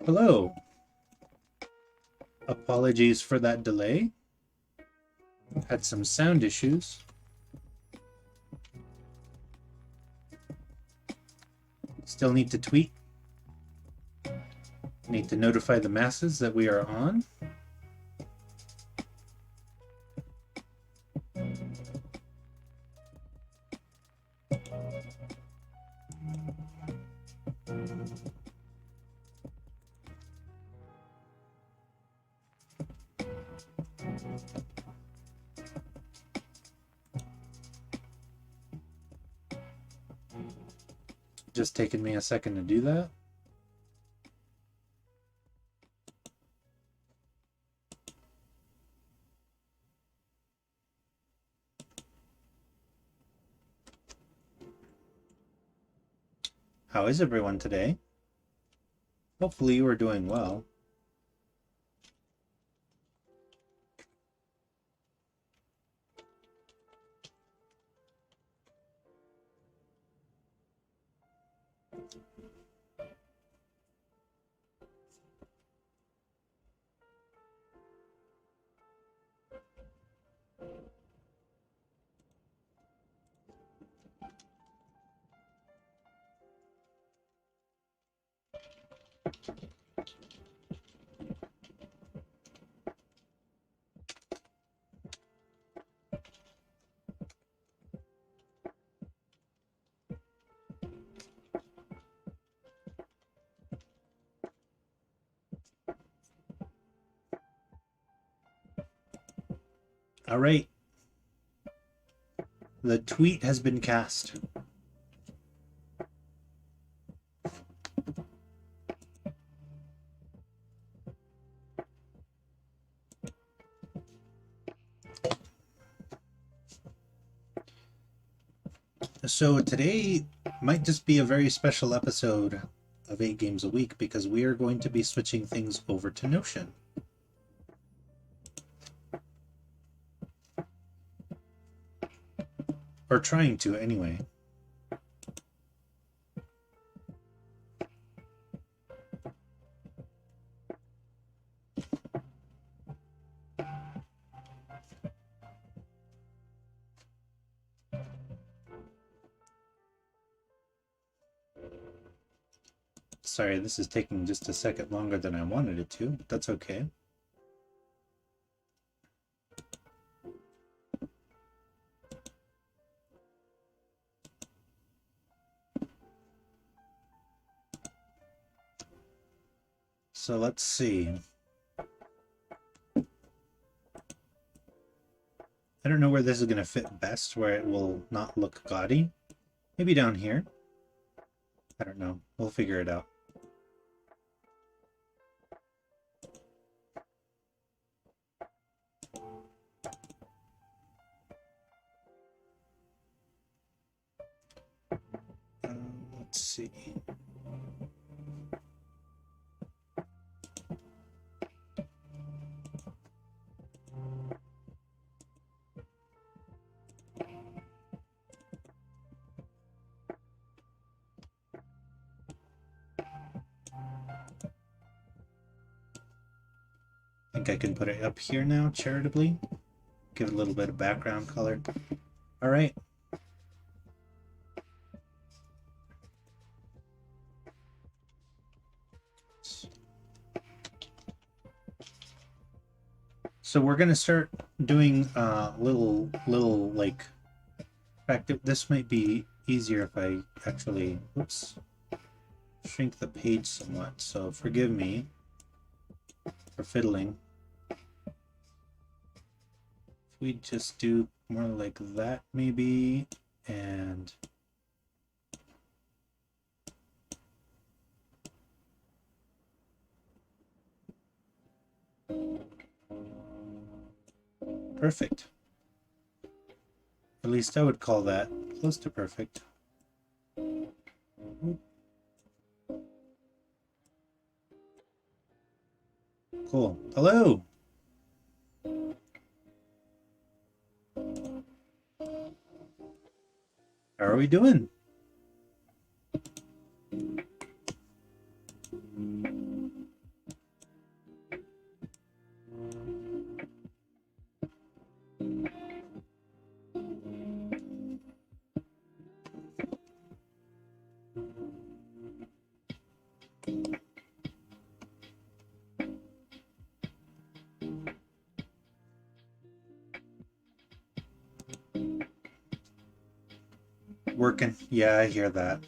Hello. Apologies for that delay. Had some sound issues. Still need to tweet. Need to notify the masses that we are on. Just taking me a second to do that. How is everyone today? Hopefully you are doing well. All right. The tweet has been cast. So today might just be a very special episode of 8 Games a Week because we are going to be switching things over to Notion. Or trying to, anyway. Sorry, this is taking just a second longer than I wanted it to, but that's okay. So let's see. I don't know where this is going to fit best, where it will not look gaudy. Maybe down here. I don't know. We'll figure it out. Let's see. I think I can put it up here now, charitably. Give it a little bit of background color. All right. So we're gonna start doing little like. In fact, this might be easier if I actually, whoops, shrink the page somewhat. So forgive me for fiddling. If we just do more like that, maybe, and perfect. At least I would call that close to perfect. Cool. Hello. How are we doing? working. Yeah, I hear that.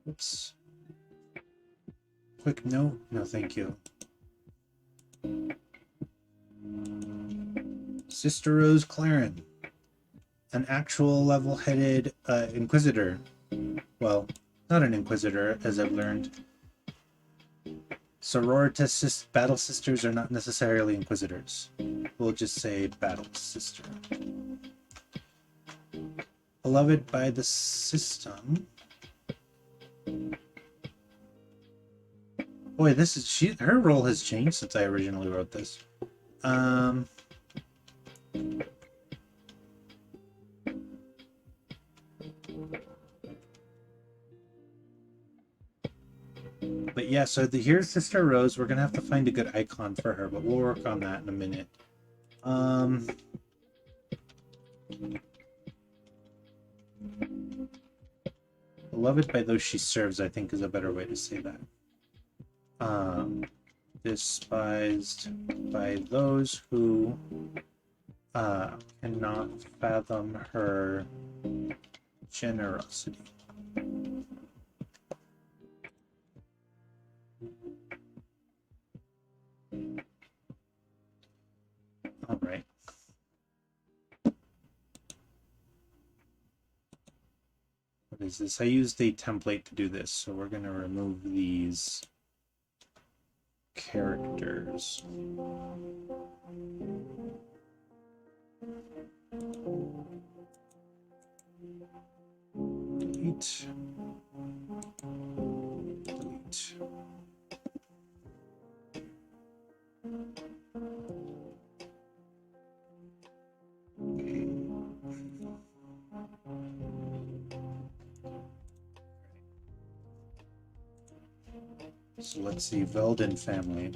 Oops. Quick note. No, thank you. Sister Rose Claren, an actual level-headed Inquisitor. Well, not an Inquisitor, as I've learned. Sororitas battle sisters are not necessarily Inquisitors. We'll just say battle sister. Beloved by the system. Boy, this is her role has changed since I originally wrote this. But yeah, so here's Sister Rose. We're gonna have to find a good icon for her, but we'll work on that in a minute. Beloved by those she serves, I think, is a better way to say that. Despised by those who cannot fathom her generosity. All right. What is this? I used a template to do this, so we're going to remove these characters. Delete. Delete. Okay. So let's see, Veldin family.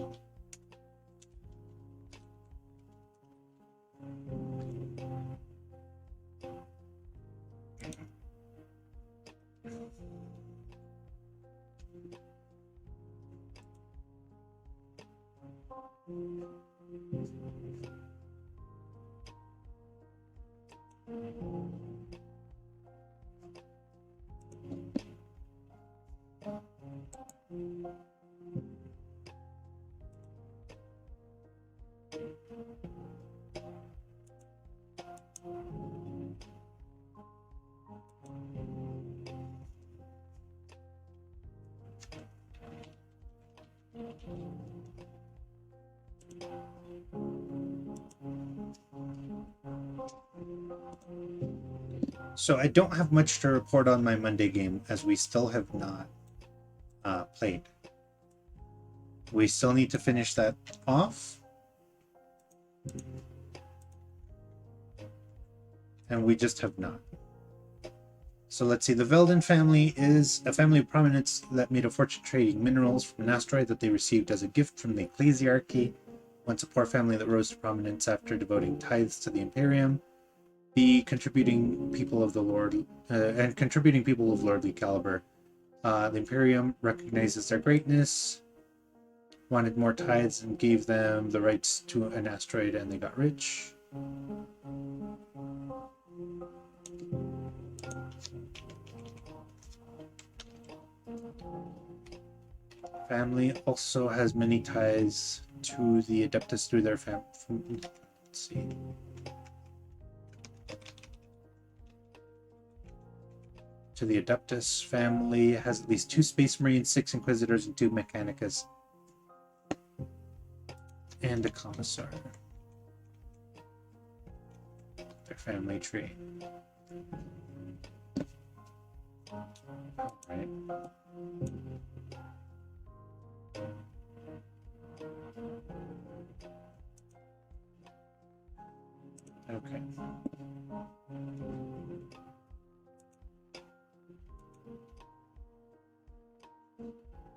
So I don't have much to report on my Monday game, as we still have not played. We still need to finish that off. And we just have not. So let's see, the Veldin family is a family of prominence that made a fortune trading minerals from an asteroid that they received as a gift from the Ecclesiarchy. Once a poor family that rose to prominence after devoting tithes to the Imperium. The contributing people of the lordly caliber. The Imperium recognizes their greatness, wanted more tithes, and gave them the rights to an asteroid, and they got rich. Family also has many ties to the Adeptus through their family. Let's see. To the Adeptus family has at least 2 Space Marines, 6 Inquisitors, and 2 Mechanicus. And a Commissar. Their family tree. Right. Okay.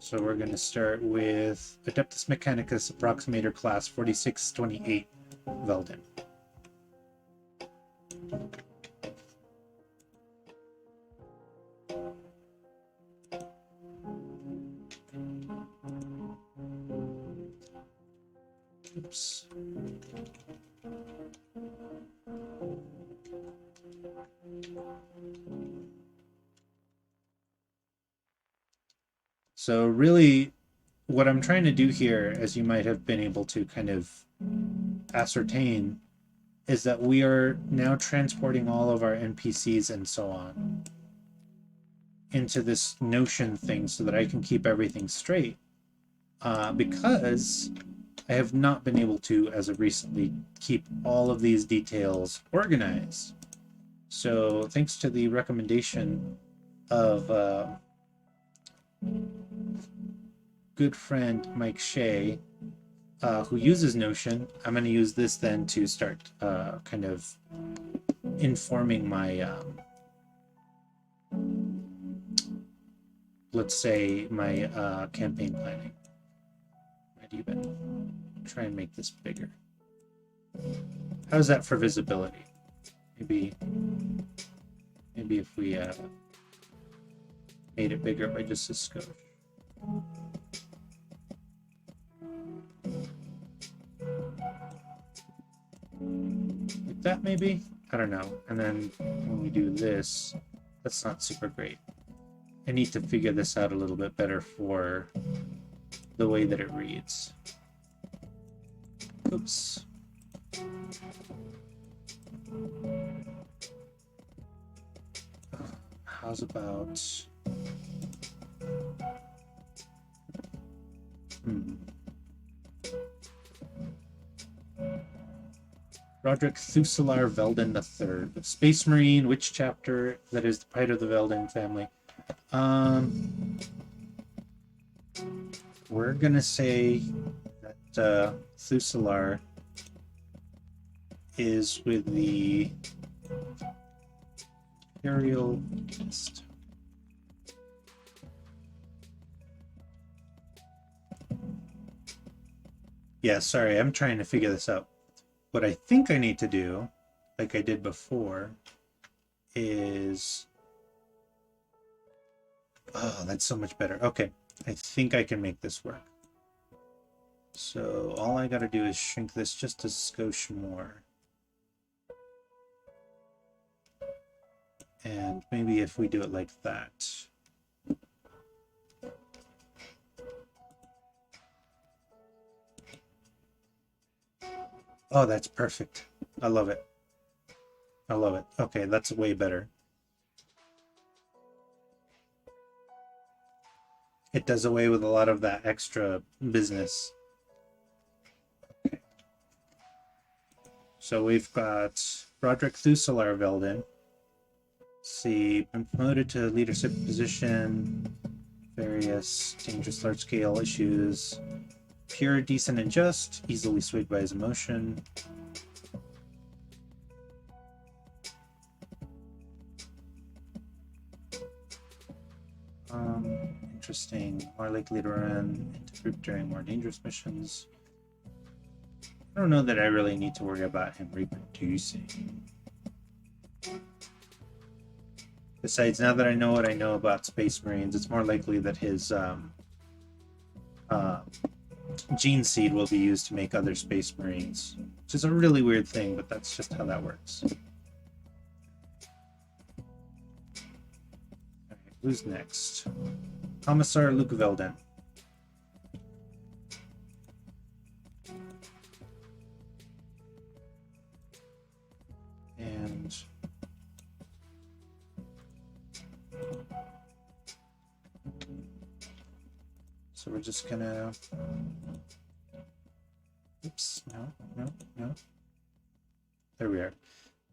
So we're going to start with Adeptus Mechanicus Approximator Class 4628 Veldin. Oops. So really, what I'm trying to do here, as you might have been able to kind of ascertain, is that we are now transporting all of our NPCs and so on into this Notion thing so that I can keep everything straight. Because I have not been able to, as of recently, keep all of these details organized. So thanks to the recommendation of good friend Mike Shea, who uses Notion, I'm going to use this then to start kind of informing my, let's say, my campaign planning. I'd even try and make this bigger. How's that for visibility? Maybe if we made it bigger by just a skosh. Like that, maybe? I don't know. And then when we do this, that's not super great. I need to figure this out a little bit better for the way that it reads. Oops. How's about... Roderick Thusalar Veldin III, Space Marine, which chapter? That is the pride of the Veldin family. We're gonna say that Thusalar is with the Imperial List. Yeah, sorry, I'm trying to figure this out. What I think I need to do, like I did before, is... Oh, that's so much better. Okay, I think I can make this work. So all I gotta do is shrink this just a skosh more. And maybe if we do it like that. Oh, that's perfect. I love it. I love it. Okay, that's way better. It does away with a lot of that extra business. Okay. So we've got Roderick Thusalar Veldin. See, been promoted to leadership position, various dangerous large-scale issues, pure, decent, and just, easily swayed by his emotion. Interesting. More likely to run into group during more dangerous missions. I don't know that I really need to worry about him reproducing. Besides, now that I know what I know about Space Marines, it's more likely that his gene seed will be used to make other Space Marines, which is a really weird thing, but that's just how that works. Alright, who's next? Commissar Luke Veldin. And so we're just gonna... Oops, no. There we are.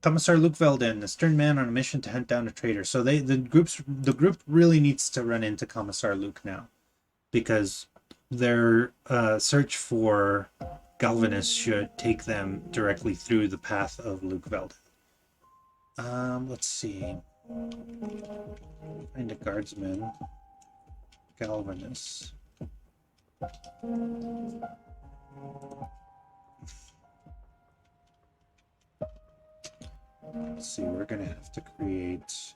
Commissar Luke Veldin, a stern man on a mission to hunt down a traitor. So the group really needs to run into Commissar Luke now, because their search for Galvanus should take them directly through the path of Luke Veldin. Let's see. Find a guardsman. Galvanus. Let's see, we're gonna have to create.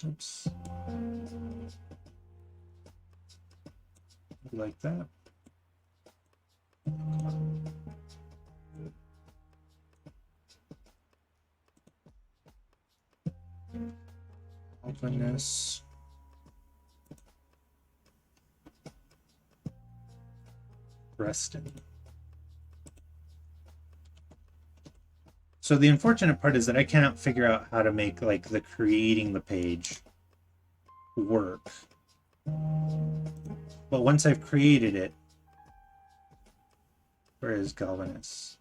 Oops. Like that. Openness. Resting. So the unfortunate part is that I cannot figure out how to make like the creating the page work. But once I've created it, where is Galvanus?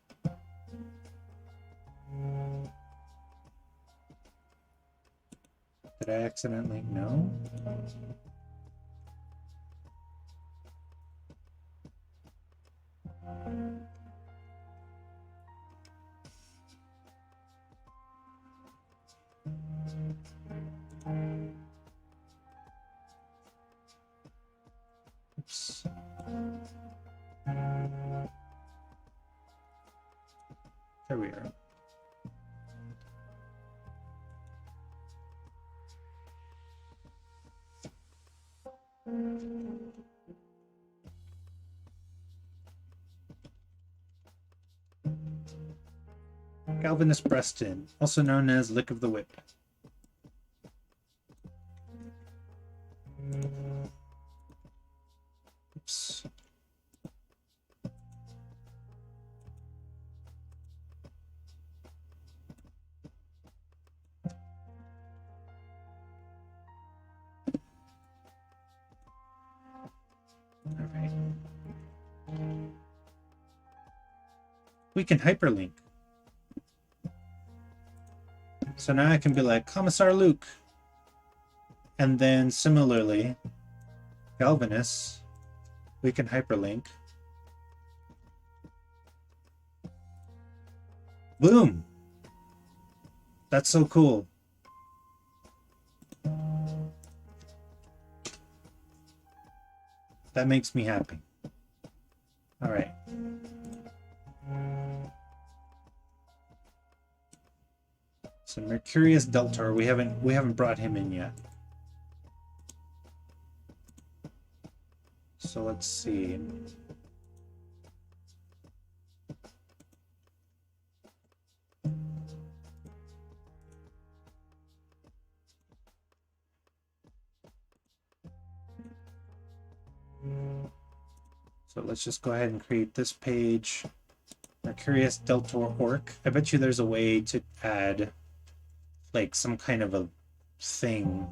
Did I accidentally? No. Oops. There we are. Galvanus Breaston, also known as Lick of the Whip. Oops. All right. We can hyperlink. So now I can be like, Commissar Luke. And then similarly, Galvanus, we can hyperlink. Boom! That's so cool. That makes me happy. All right. So Mercurius Deltor, we haven't brought him in yet. So let's see. So let's just go ahead and create this page. Mercurius Deltor Orc. I bet you there's a way to add like some kind of a thing.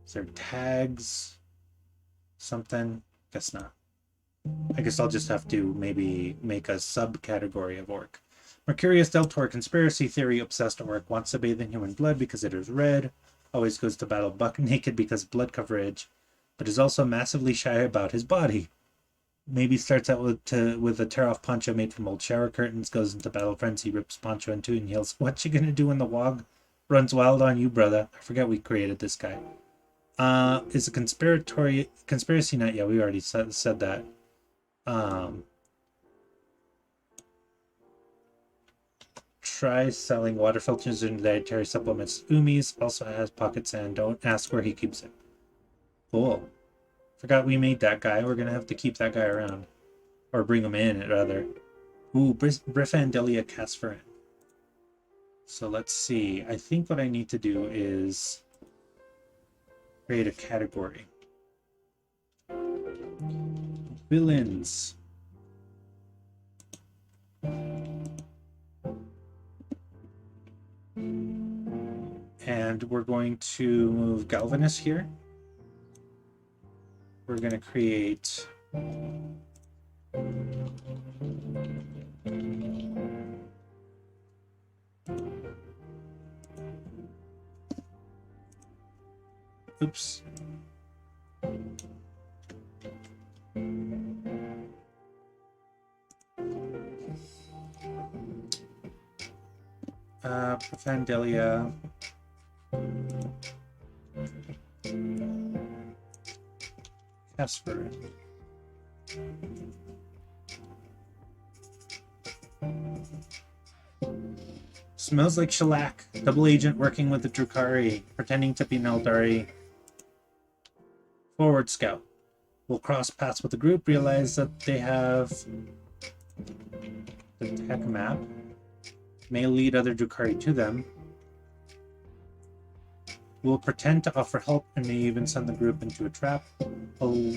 Is there tags? Something? Guess not. I guess I'll just have to maybe make a subcategory of orc. Mercurius Deltor, conspiracy theory obsessed orc, wants to bathe in human blood because it is red, always goes to battle buck naked because of blood coverage, but is also massively shy about his body. Maybe starts out with a tear-off poncho made from old shower curtains, goes into battle frenzy, rips poncho in two, and yells, "What you gonna do when the wog runs wild on you, brother?" I forget we created this guy. Is a conspiracy nut? Yeah, we already said that. Try selling water filters and dietary supplements. Umi's also has pocket sand. Don't ask where he keeps it. Cool. Forgot we made that guy. We're gonna have to keep that guy around. Or bring him in, rather. Ooh, Briffandelia Casferin. So let's see. I think what I need to do is create a category. Villains. And we're going to move Galvanus here. We're going to create oops. Profandelia. password. Smells like shellac. Double agent working with the Drukhari, pretending to be an Eldari. Forward scout. Will cross paths with the group, realize that they have the tech map. May lead other Drukhari to them. Will pretend to offer help and may even send the group into a trap.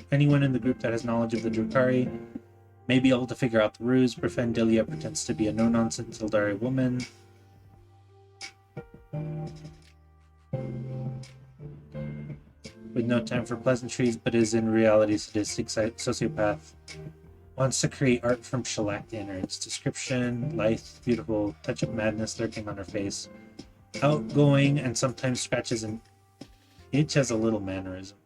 Anyone in the group that has knowledge of the Drukhari may be able to figure out the ruse. Brefendilia pretends to be a no-nonsense Eldari woman. With no time for pleasantries, but is in reality sadistic sociopath. Wants to create art from shellac innards. Description: lithe, beautiful, touch of madness lurking on her face. Outgoing and sometimes scratches an itch as a little mannerism.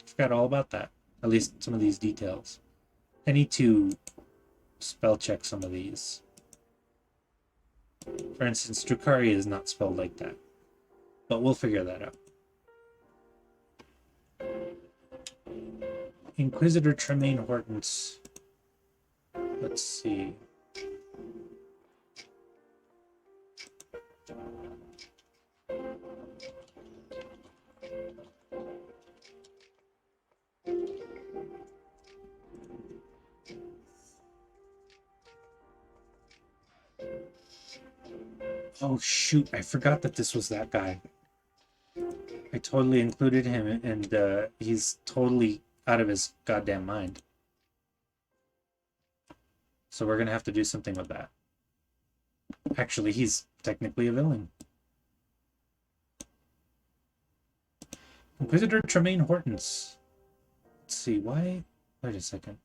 Forgot all about that. At least some of these details. I need to spell check some of these. For instance, Drukhari is not spelled like that. But we'll figure that out. Inquisitor Tremaine Hortons. Let's see. Oh shoot, I forgot that this was that guy. I totally included him, and he's totally out of his goddamn mind. So we're gonna have to do something with that. Actually, he's technically a villain. Inquisitor Tremaine Hortons. Let's see, why? Wait a second.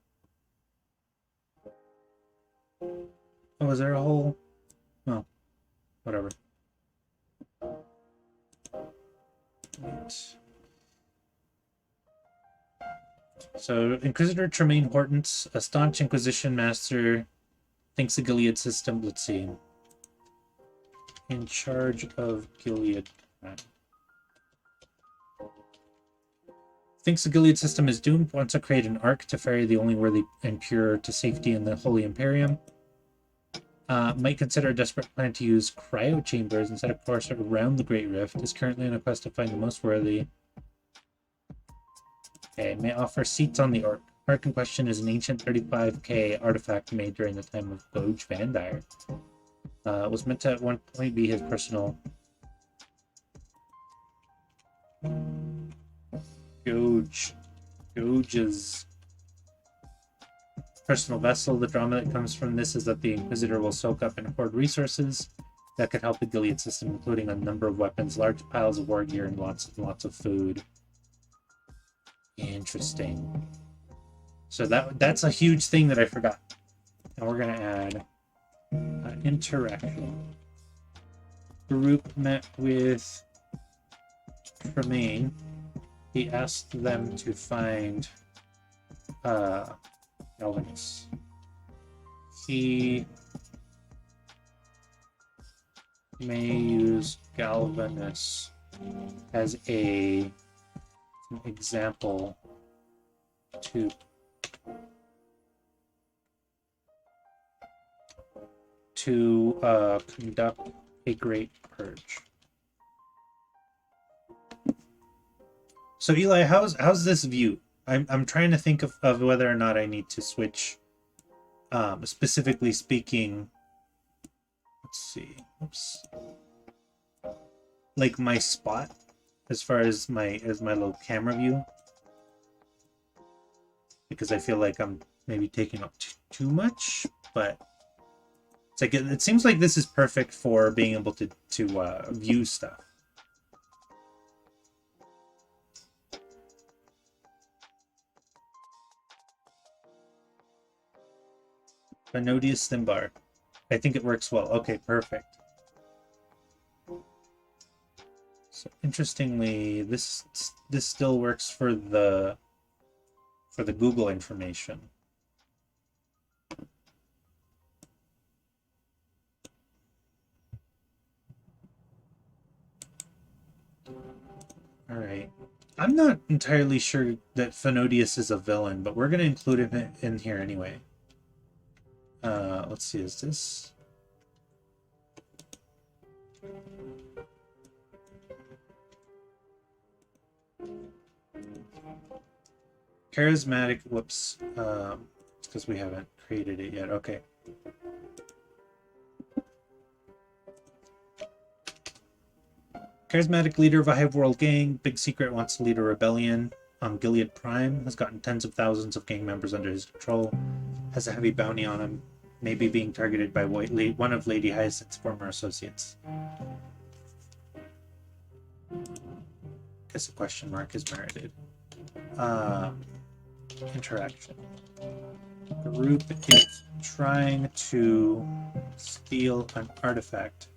Oh, is there a whole... Oh, whatever. Wait. So, Inquisitor Tremaine Hortons, a staunch Inquisition master, thinks the Gilead system... Let's see. In charge of Gilead. Thinks the Gilead system is doomed, wants to create an ark to ferry the only worthy and pure to safety in the Holy Imperium. Might consider a desperate plan to use cryo chambers and set a course around the Great Rift. Is currently on a quest to find the most worthy. Okay, may offer seats on the ark. Ark in question is an ancient 35k artifact made during the time of Doge Vandire. Was meant to at one point be his personal... Doge's personal vessel. The drama that comes from this is that the Inquisitor will soak up and hoard resources that could help the Gilead system, including a number of weapons, large piles of war gear, and lots of food. Interesting. So that's a huge thing that I forgot. And we're gonna add interaction. Group met with Tremaine. He asked them to find Galvanus. He may use Galvanus as an example to conduct a great purge. So Eli, how's this view? I'm trying to think of whether or not I need to switch. Specifically speaking, let's see. Oops. Like my spot, as far as my little camera view, because I feel like I'm maybe taking up too much, but it's like it seems like this is perfect for being able to view stuff. Benodius Thimbar. I think it works well. Okay, perfect. So interestingly, this still works for the Google information. All right. I'm not entirely sure that Phenodius is a villain, but we're going to include him in here anyway. Let's see, is this... Charismatic, whoops, because we haven't created it yet. Okay. Charismatic leader of a Hive-World gang. Big Secret wants to lead a rebellion. Gilead Prime has gotten tens of thousands of gang members under his control. Has a heavy bounty on him. Maybe being targeted by one of Lady Hyacinth's former associates. Guess a question mark is merited. Interaction. The group is trying to steal an artifact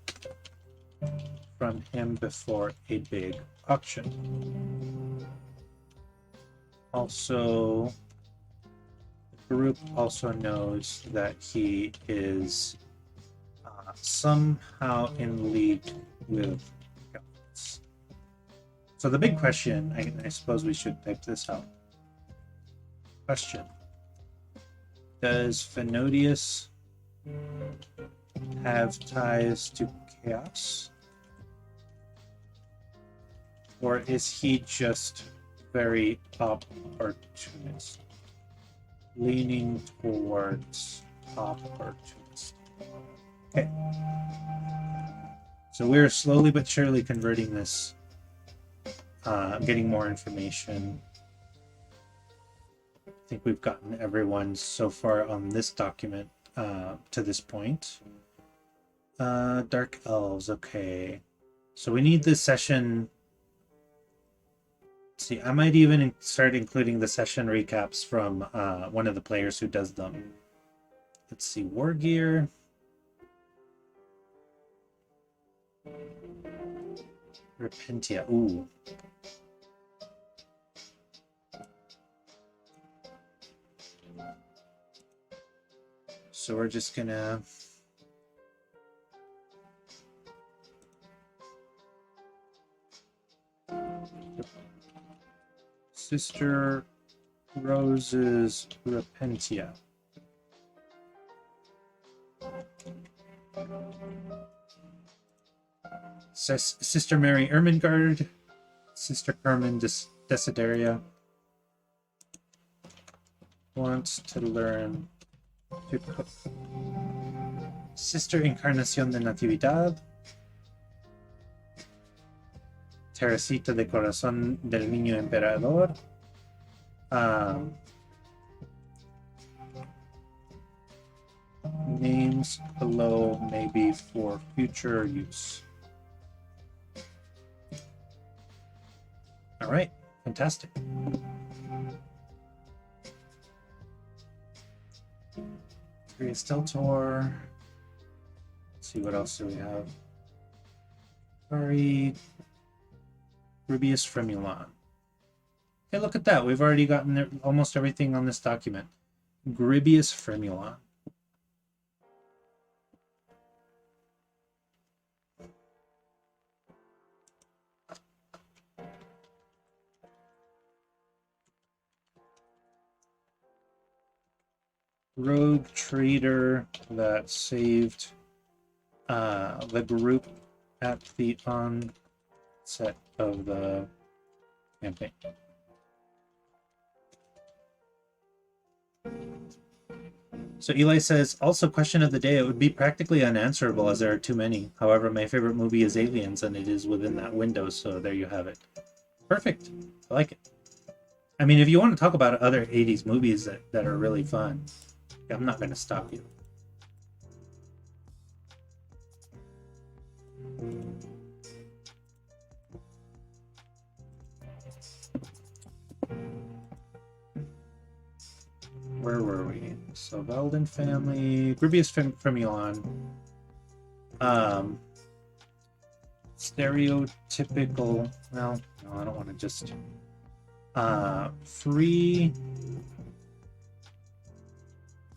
from him before a big auction. Also, the group also knows that he is somehow in league with goblins. So the big question, I suppose we should type this out. Question. Does Phenodius have ties to chaos? Or is he just very opportunist? Leaning towards opportunist. Okay. So we're slowly but surely converting this, getting more information. I think we've gotten everyone so far on this document to this point. Dark Elves, okay. So we need this session. Let's see, I might even start including the session recaps from one of the players who does them. Let's see, War Gear. Repentia, ooh. So we're just gonna Sister Rose's Repentia. Sister Mary Ermengarde, Sister Carmen Desideria wants to learn to cook. Sister Encarnación de Natividad, Teresita de Corazón del Niño Emperador, names below maybe for future use. All right, fantastic. Steltor. Let's see, what else do we have? Sorry. Rubius Fremulon. Hey, look at that. We've already gotten almost everything on this document. Gribius Fremulon. Rogue trader that saved the group at the onset of the campaign. So Eli says, also question of the day, it would be practically unanswerable as there are too many. However, my favorite movie is Aliens and it is within that window, so there you have it. Perfect. I like it. I mean, if you want to talk about other 80s movies that are really fun, I'm not going to stop you. Where were we? So Veldon family, Gribius Fremulon. Stereotypical. Well, no, I don't want to just. Free.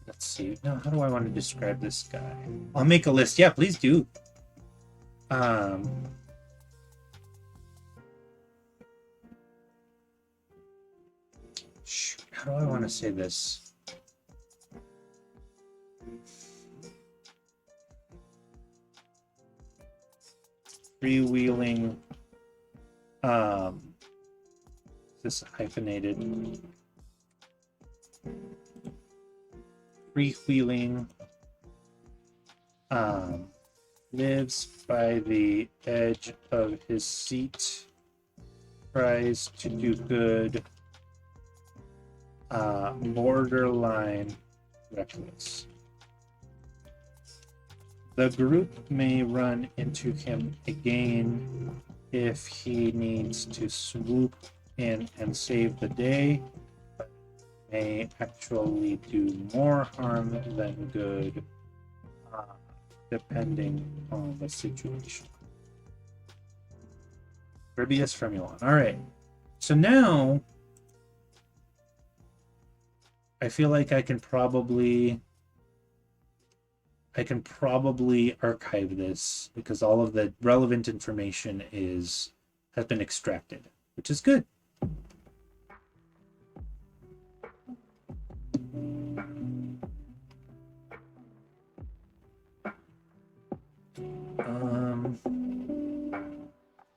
Let's see. No, how do I want to describe this guy? I'll make a list. Yeah, please do. Shoot, how do I want to say this? Freewheeling, this hyphenated. Freewheeling, lives by the edge of his seat, tries to do good, borderline reckless. The group may run into him again if he needs to swoop in and save the day, but may actually do more harm than good, depending on the situation. Herbius Fremulon. All right. So now I feel like I can probably archive this because all of the relevant information has been extracted, which is good.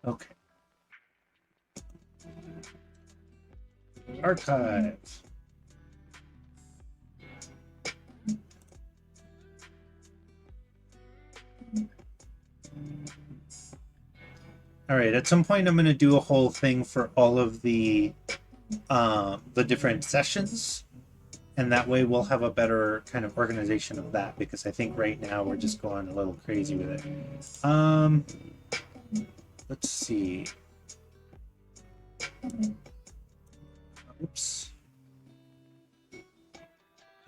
Okay. Archive. All right, at some point I'm going to do a whole thing for all of the different sessions, and that way we'll have a better kind of organization of that, because I think right now we're just going a little crazy with it. Let's see. Oops.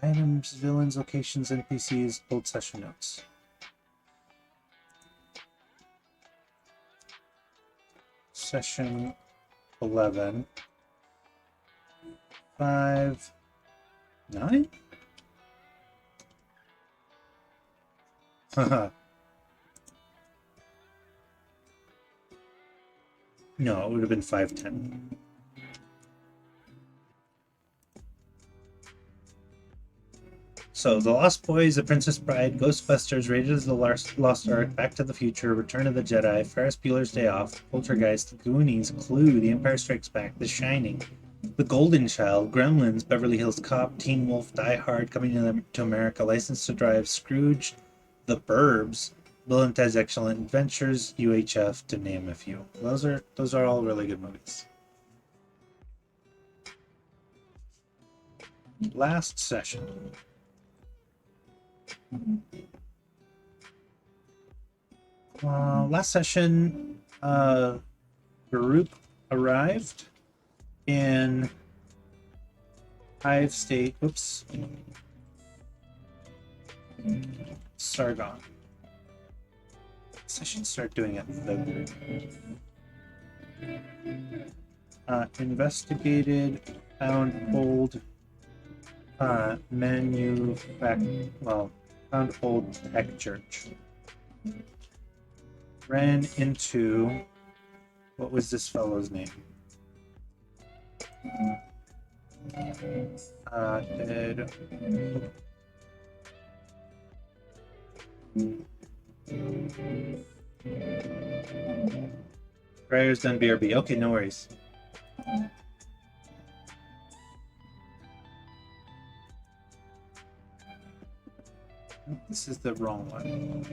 Items, villains, locations, NPCs, old session notes. Session 11. 5. 9? Haha. No, it would have been 510. So, The Lost Boys, The Princess Bride, Ghostbusters, Raiders of the Lost Ark, Back to the Future, Return of the Jedi, Ferris Bueller's Day Off, Poltergeist, The Goonies, Clue, The Empire Strikes Back, The Shining, The Golden Child, Gremlins, Beverly Hills Cop, Teen Wolf, Die Hard, Coming to America, License to Drive, Scrooge, The Burbs, Bill and Ted's Excellent Adventures, UHF, to name a few. Those are all really good movies. Last session. Last session, group arrived in Hive State. Oops. Sargon. I should start doing it with the group. Investigated, found old found old tech church. Ran into, what was this fellow's name? Briar's done BRB. Okay, no worries. This is the wrong one.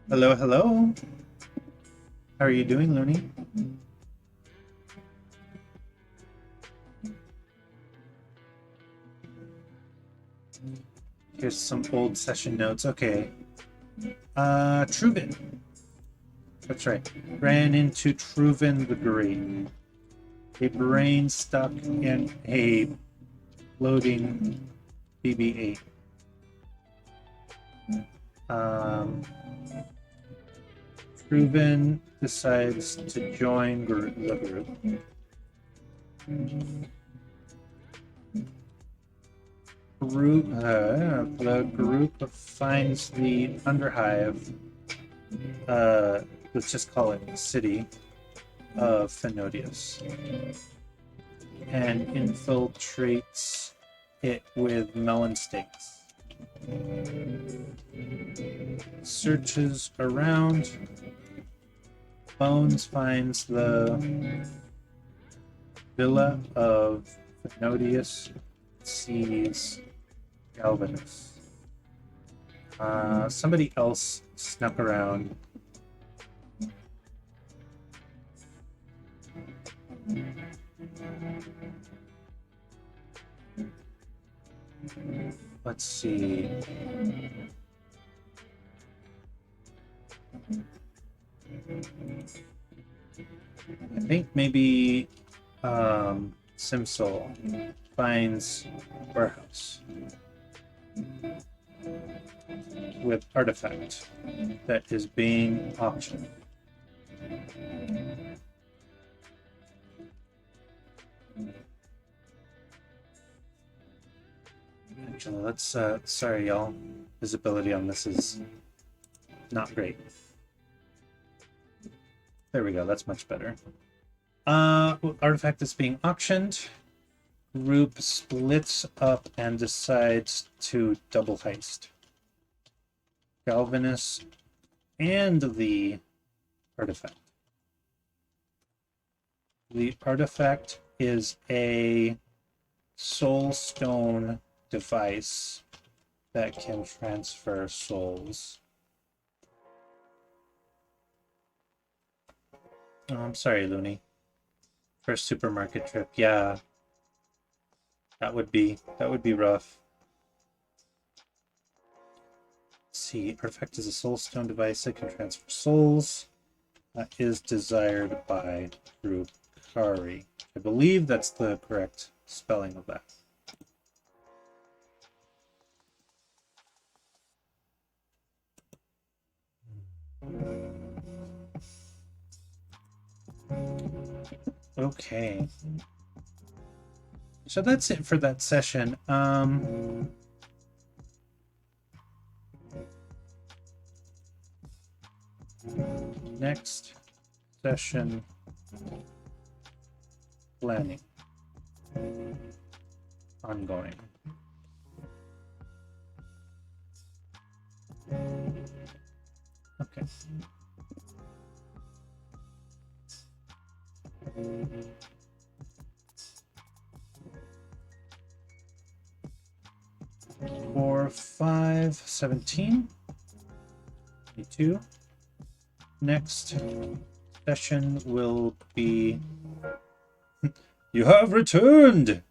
Hello, hello. How are you doing, Looney? Here's some old session notes. Okay. Truven. That's right. Ran into Truven the Great. A brain stuck in a floating BB-8. Proven decides to join the group. The group finds the underhive, let's just call it city, of Phenodius, and infiltrates it with melon steaks. Searches around. Bones finds the villa of Phenodius, sees Galvanus. Somebody else snuck around. Let's see. I think maybe Simsol finds warehouse with artifact that is being auctioned. Actually, let's sorry y'all, visibility on this is not great. There we go, that's much better. Artifact is being auctioned. Group splits up and decides to double heist Galvanus and the artifact. The artifact is a soul stone device that can transfer souls. Oh, I'm sorry, Looney. First supermarket trip, yeah. That would be rough. Let's see, artifact is a soul stone device that can transfer souls. That is desired by Group Kari. I believe that's the correct spelling of that. Okay. So that's it for that session. Next session, planning. Ongoing. Okay. Four, 5, 17. 22. Next session will be You have returned!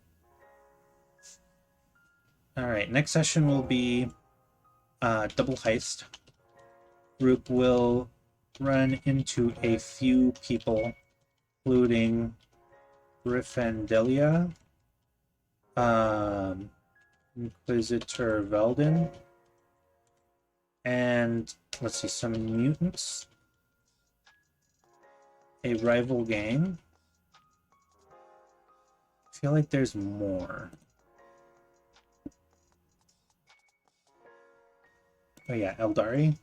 Alright, next session will be double heist. Group will run into a few people, including Gryffindor, Inquisitor Veldin, and let's see, some mutants, a rival gang. I feel like there's more. Oh yeah, Eldari.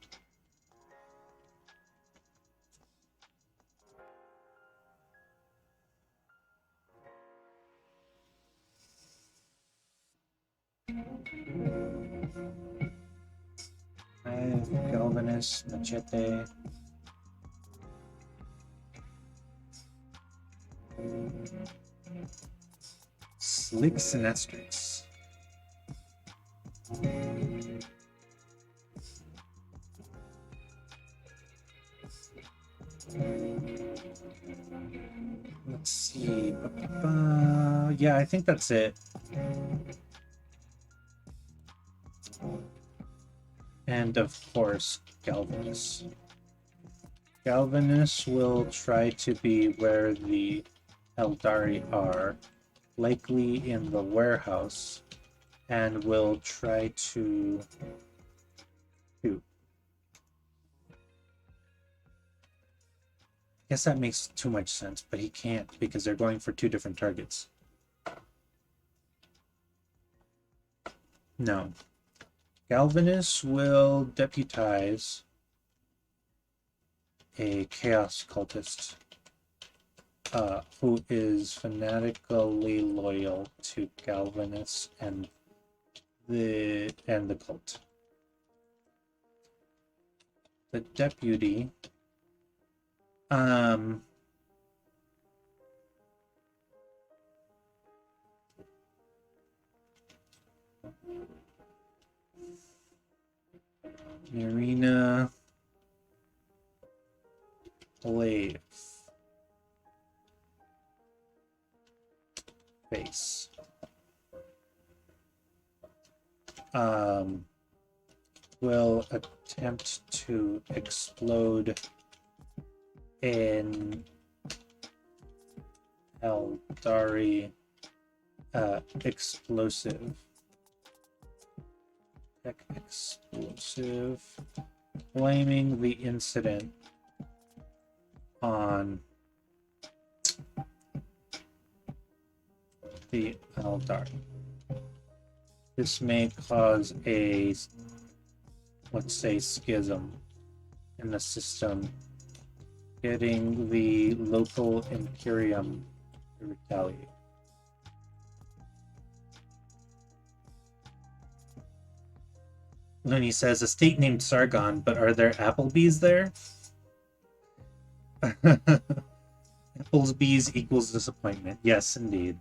I have Galvanus, Machete. Slick Sinestrix. Let's see. Yeah, I think that's it. And of course, Galvanus. Galvanus will try to be where the Eldari are likely in the warehouse and will try to shoot. I guess that makes too much sense, but he can't because they're going for two different targets. No. Galvanus will deputize a chaos cultist who is fanatically loyal to Galvanus and the cult. The deputy Marina Blade face will attempt to explode an Eldari explosive. Explosive, blaming the incident on the Eldar. This may cause a, let's say, schism in the system, getting the local Imperium to retaliate. Looney says, a state named Sargon, but are there Applebee's there? Applebee's equals disappointment. Yes, indeed.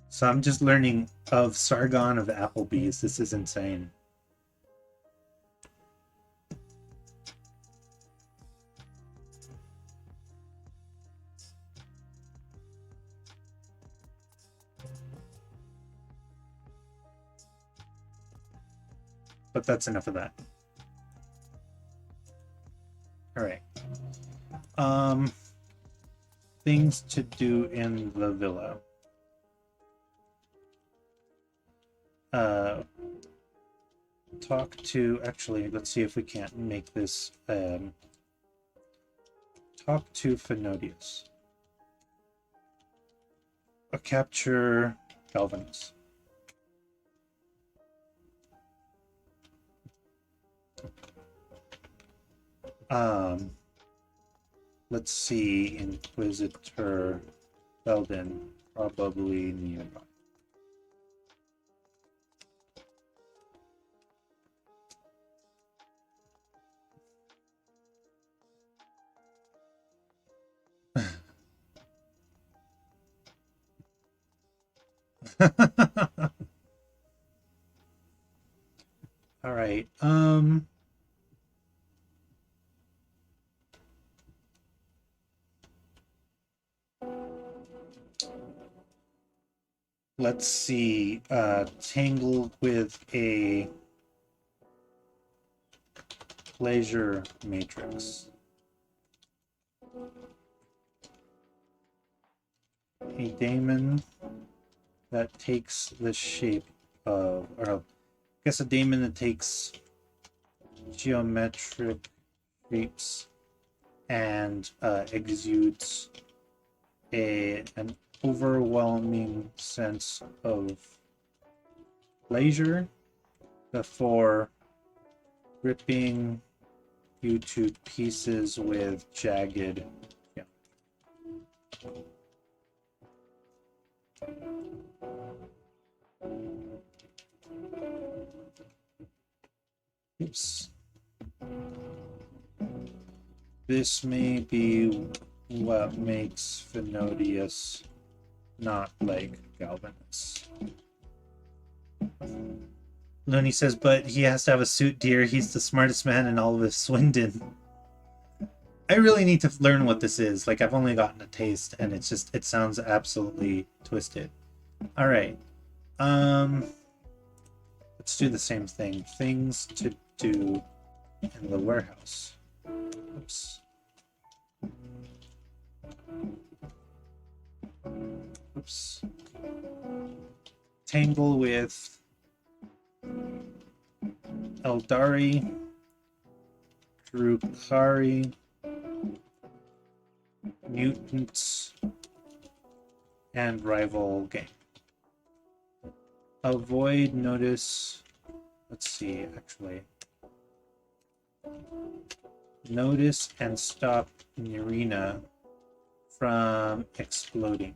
So I'm just learning of Sargon of Applebee's. This is insane. But that's enough of that. All right. Things to do in the villa. Talk to, actually, let's see if we can't make this, talk to Phenodius. Capture Galvanus. Let's see, Inquisitor Belden, probably nearby. All right. Let's see. Tangled with a pleasure matrix. A daemon that takes the shape of, or I guess a daemon that takes geometric shapes and exudes an overwhelming sense of pleasure before ripping you to pieces with jagged. Yeah. Oops. This may be what makes Phenodius not like Galvanus. Looney says, but he has to have a suit, dear. He's the smartest man in all of his Swindon. I really need to learn what this is. Like, I've only gotten a taste, and it's just, it sounds absolutely twisted. All right. Let's do the same thing. Things to do in the warehouse. Oops. Oops. Tangle with Eldari, Drukari, mutants, and rival gang. Avoid, notice, let's see, actually. Notice and stop Nirina from exploding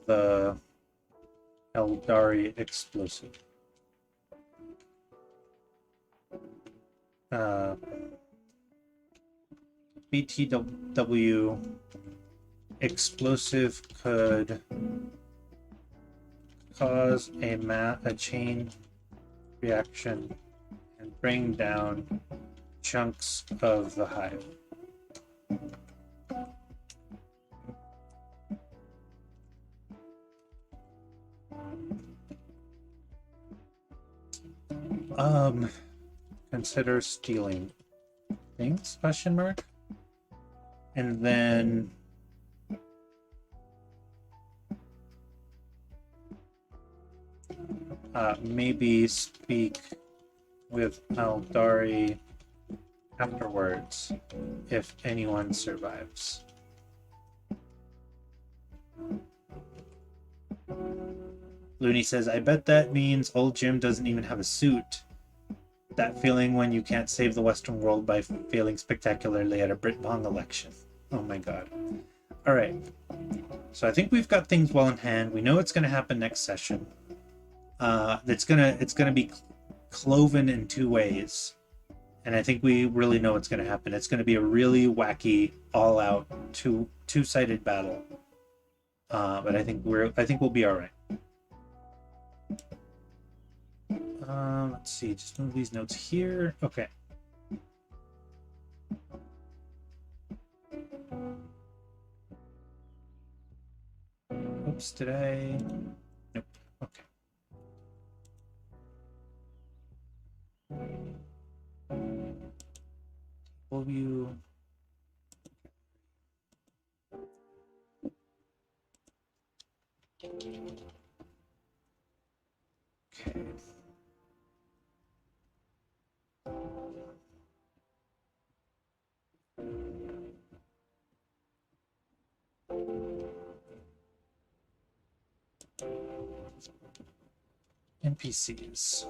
the Eldari explosive. BTW explosive could cause a chain reaction and bring down chunks of the hive. Consider stealing things, question mark. And then maybe speak with Eldari afterwards if anyone survives. Looney says, I bet that means old Jim doesn't even have a suit. That feeling when you can't save the Western world by failing spectacularly at a Brit-Bong election. Oh my god. Alright. So I think we've got things well in hand. We know it's going to happen next session. It's gonna be cloven in two ways. And I think we really know what's going to happen. It's going to be a really wacky, all-out, two-sided battle. But I think we'll be all right. Let's see. Just move these notes here. Okay. Oops. Did I? Nope. Okay. View. Okay. NPCs.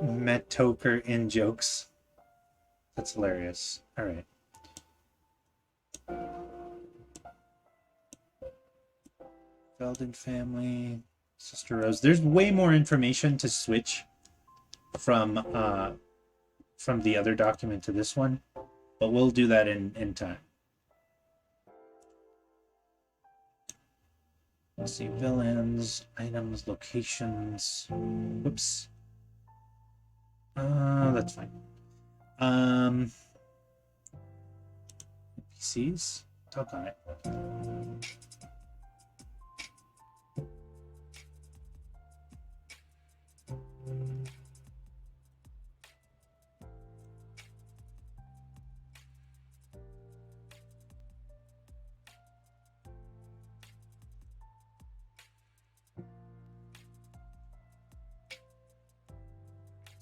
Metoker in jokes. That's hilarious. All right. Belden family, Sister Rose. There's way more information to switch from the other document to this one, but we'll do that in time. Let's see, villains, items, locations. Whoops. That's fine. NPCs. Talk on it.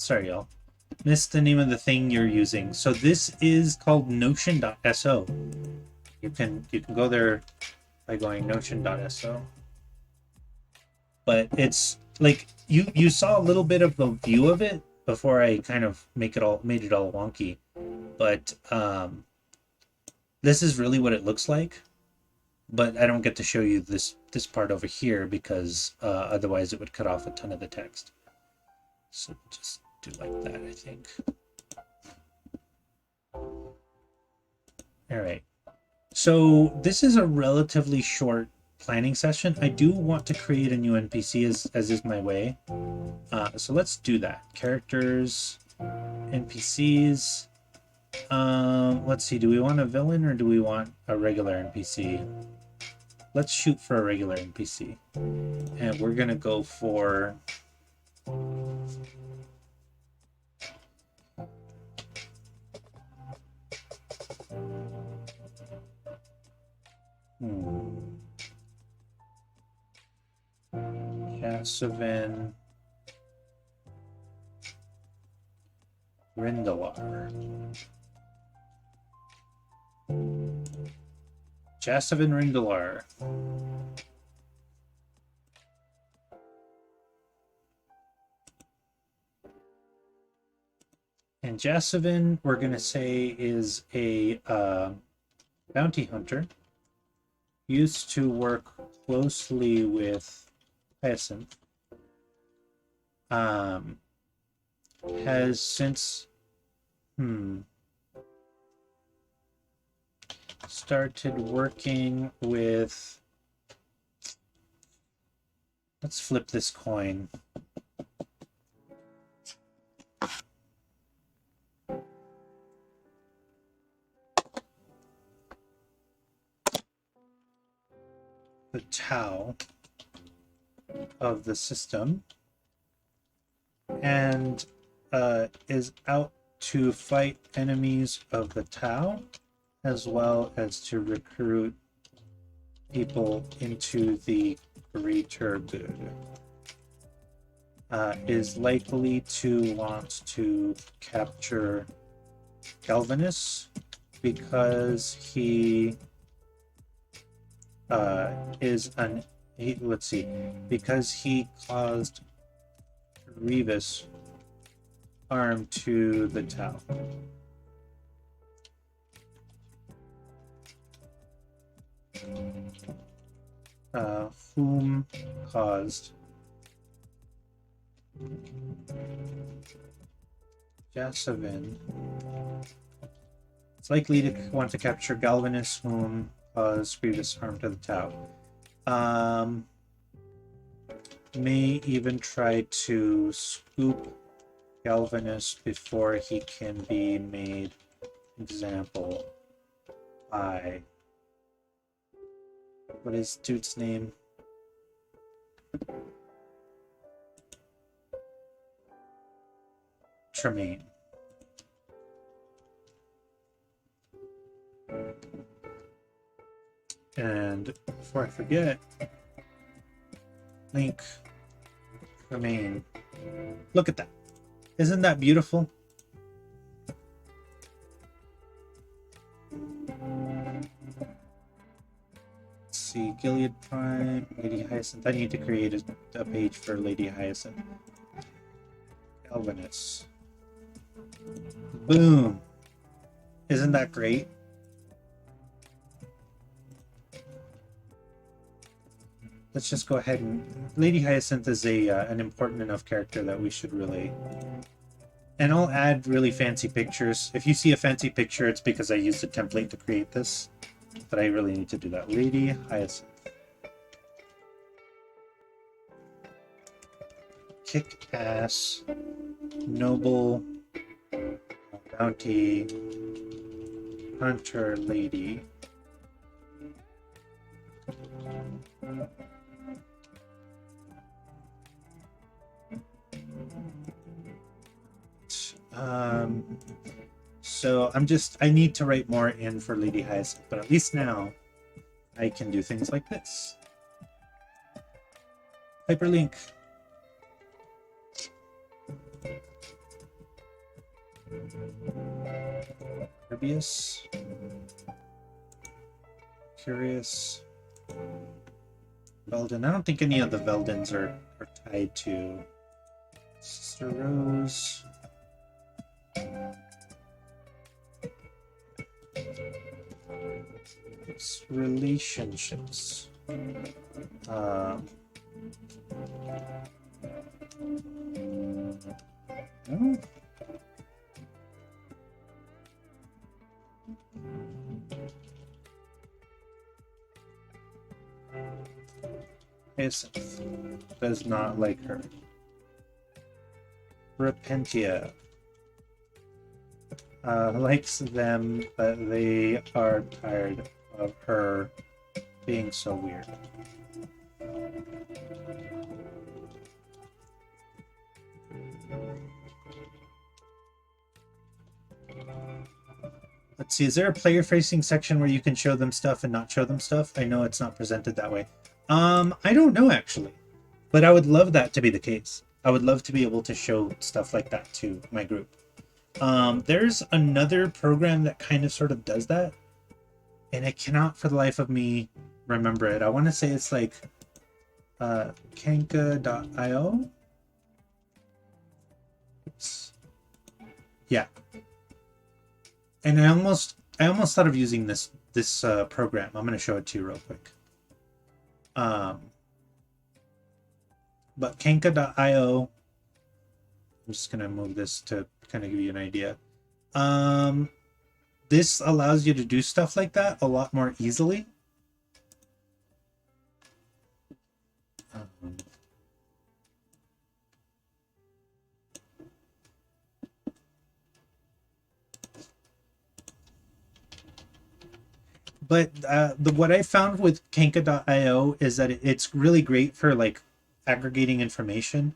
Sorry, y'all. Missed the name of the thing you're using. So this is called Notion.so. You can go there by going Notion.so. But it's like you saw a little bit of the view of it before I kind of made it all wonky. But this is really what it looks like. But I don't get to show you this part over here because otherwise it would cut off a ton of the text. So just do like that, I think. All right. So this is a relatively short planning session. I do want to create a new NPC as is my way. So let's do that. Characters, NPCs. Let's see. Do we want a villain or do we want a regular NPC? Let's shoot for a regular NPC. And we're gonna go for... Jasavin Rindalar. Jasavin Rindalar. And Jasavin, we're going to say, is a bounty hunter. Used to work closely with Hyacinth. Has since started working with... Let's flip this coin. The Tau of the system, and is out to fight enemies of the Tau, as well as to recruit people into the greater good. Is likely to want to capture Galvanus because he let's see, because he caused Revis harm to the Tau. Whom caused Jasavin. It's likely to want to capture Galvanus, whom caused grievous harm to the Tau. May even try to scoop Galvanus before he can be made example by... What is dude's name? Tremaine. And before I forget, Link, Tremaine. Look at that. Isn't that beautiful? Let's see, Gilead Prime, Lady Hyacinth. I need to create a page for Lady Hyacinth. Galvanus. Boom. Isn't that great? Let's just go ahead and... Lady Hyacinth is an important enough character that we should really... And I'll add really fancy pictures. If you see a fancy picture, it's because I used a template to create this. But I really need to do that. Lady Hyacinth. Kick-ass, noble, bounty, hunter lady. So I need to write more in for Lady Hyacinth, but at least now I can do things like this. Hyperlink. Herbius. Curious. Veldin. I don't think any of the Veldins are tied to Sister Rose. It's relationships. No? Hyacinth does not like her. Repentia. likes them, but they are tired of her being so weird. Let's see, is there a player-facing section where you can show them stuff and not show them stuff? I know it's not presented that way. I don't know, actually. But I would love that to be the case. I would love to be able to show stuff like that to my group. There's another program that kind of sort of does that, and I cannot for the life of me remember it. I want to say it's like kanka.io. Yeah. And I almost thought of using this program. I'm going to show it to you real quick. But kanka.io, I'm just going to move this to kind of give you an idea. This allows you to do stuff like that a lot more easily. But what I found with kanka.io is that it's really great for like aggregating information,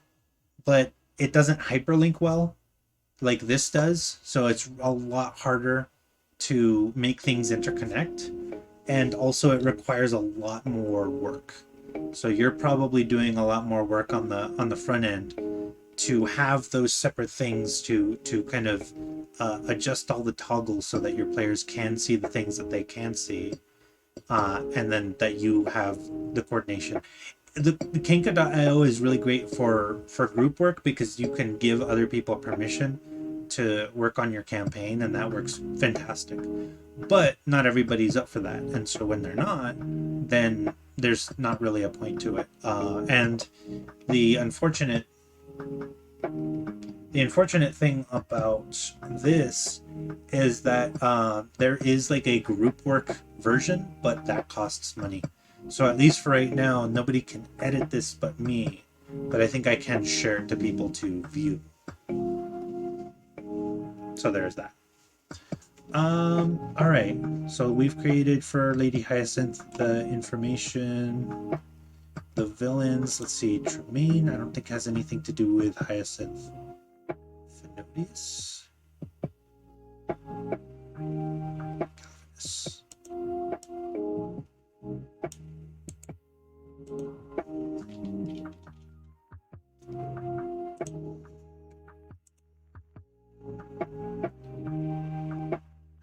but it doesn't hyperlink well like this does. So it's a lot harder to make things interconnect. And also it requires a lot more work. So you're probably doing a lot more work on the front end to have those separate things to kind of adjust all the toggles so that your players can see the things that they can see, and then that you have the coordination. The kanka.io is really great for group work because you can give other people permission to work on your campaign, and that works fantastic. But not everybody's up for that, and so when they're not, then there's not really a point to it. And the unfortunate thing about this is that there is like a group work version, but that costs money. So at least for right now, nobody can edit this but me, but I think I can share it to people to view. So there's that. All right, so we've created for Lady Hyacinth the information, the villains. Let's see, Tremaine, I don't think has anything to do with Hyacinth. Phenodius. Galvanus.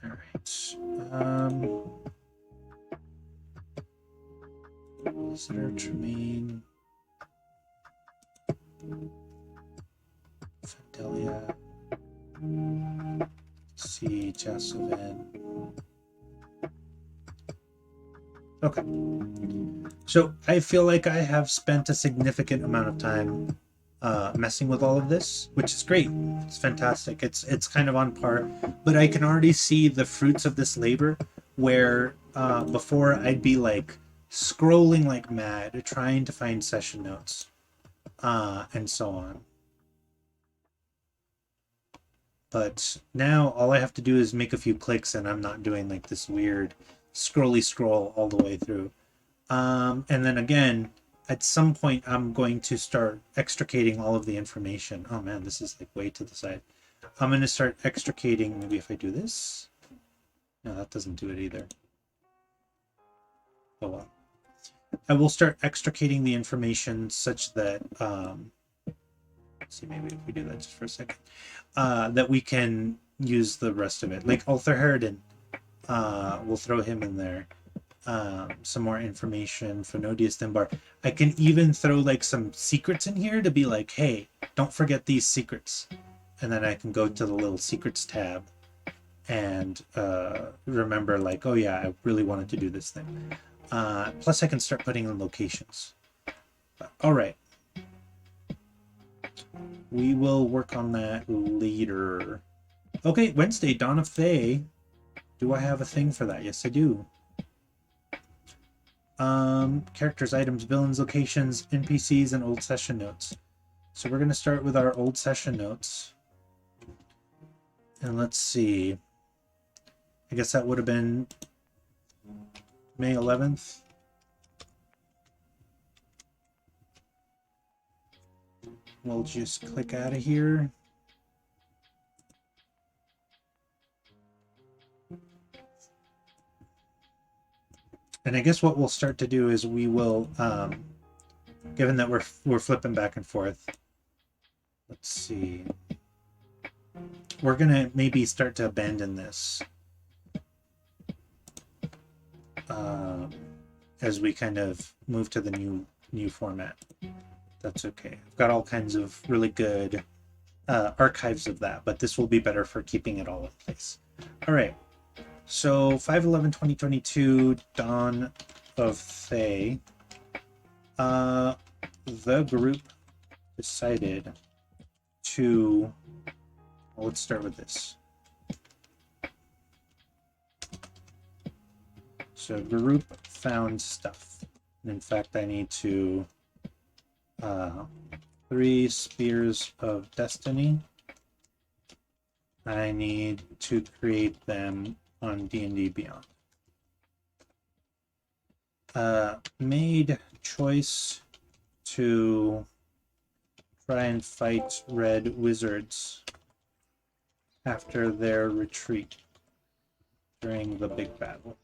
All right. Visitor Tremaine. Fandelia. See Jasovin. Okay. So I feel like I have spent a significant amount of time messing with all of this, which is great. It's fantastic. It's kind of on par, but I can already see the fruits of this labor where before I'd be like scrolling like mad trying to find session notes and so on. But now all I have to do is make a few clicks and I'm not doing like this weird scrolly scroll all the way through. And then again, at some point I'm going to start extricating all of the information. Oh man, this is like way to the side. I'm going to start extricating, maybe if I do this. No, that doesn't do it either. Oh well. I will start extricating the information such that, let's see, maybe if we do that just for a second, that we can use the rest of it. Like Arthur Harridan, we'll throw him in there. Some more information, Phenodius Dimbar. I can even throw like some secrets in here to be like, hey, don't forget these secrets. And then I can go to the little secrets tab and remember like, oh yeah, I really wanted to do this thing. Plus I can start putting in locations. All right. We will work on that later. Okay, Wednesday, Dawn of Fae. Do I have a thing for that? Yes, I do. Characters, items, villains, locations, NPCs, and old session notes. So we're going to start with our old session notes. And let's see. I guess that would have been May 11th. We'll just click out of here. And I guess what we'll start to do is we will, given that we're flipping back and forth, let's see. We're gonna maybe start to abandon this as we kind of move to the new format. That's okay. I've got all kinds of really good archives of that, but this will be better for keeping it all in place. All right. So 5/11/2022, Dawn of Thay. The group decided to. Well, let's start with this. So group found stuff. And in fact, I need to 3 Spears of Destiny. I need to create them on D&D Beyond. Made choice to try and fight red wizards after their retreat during the big battle.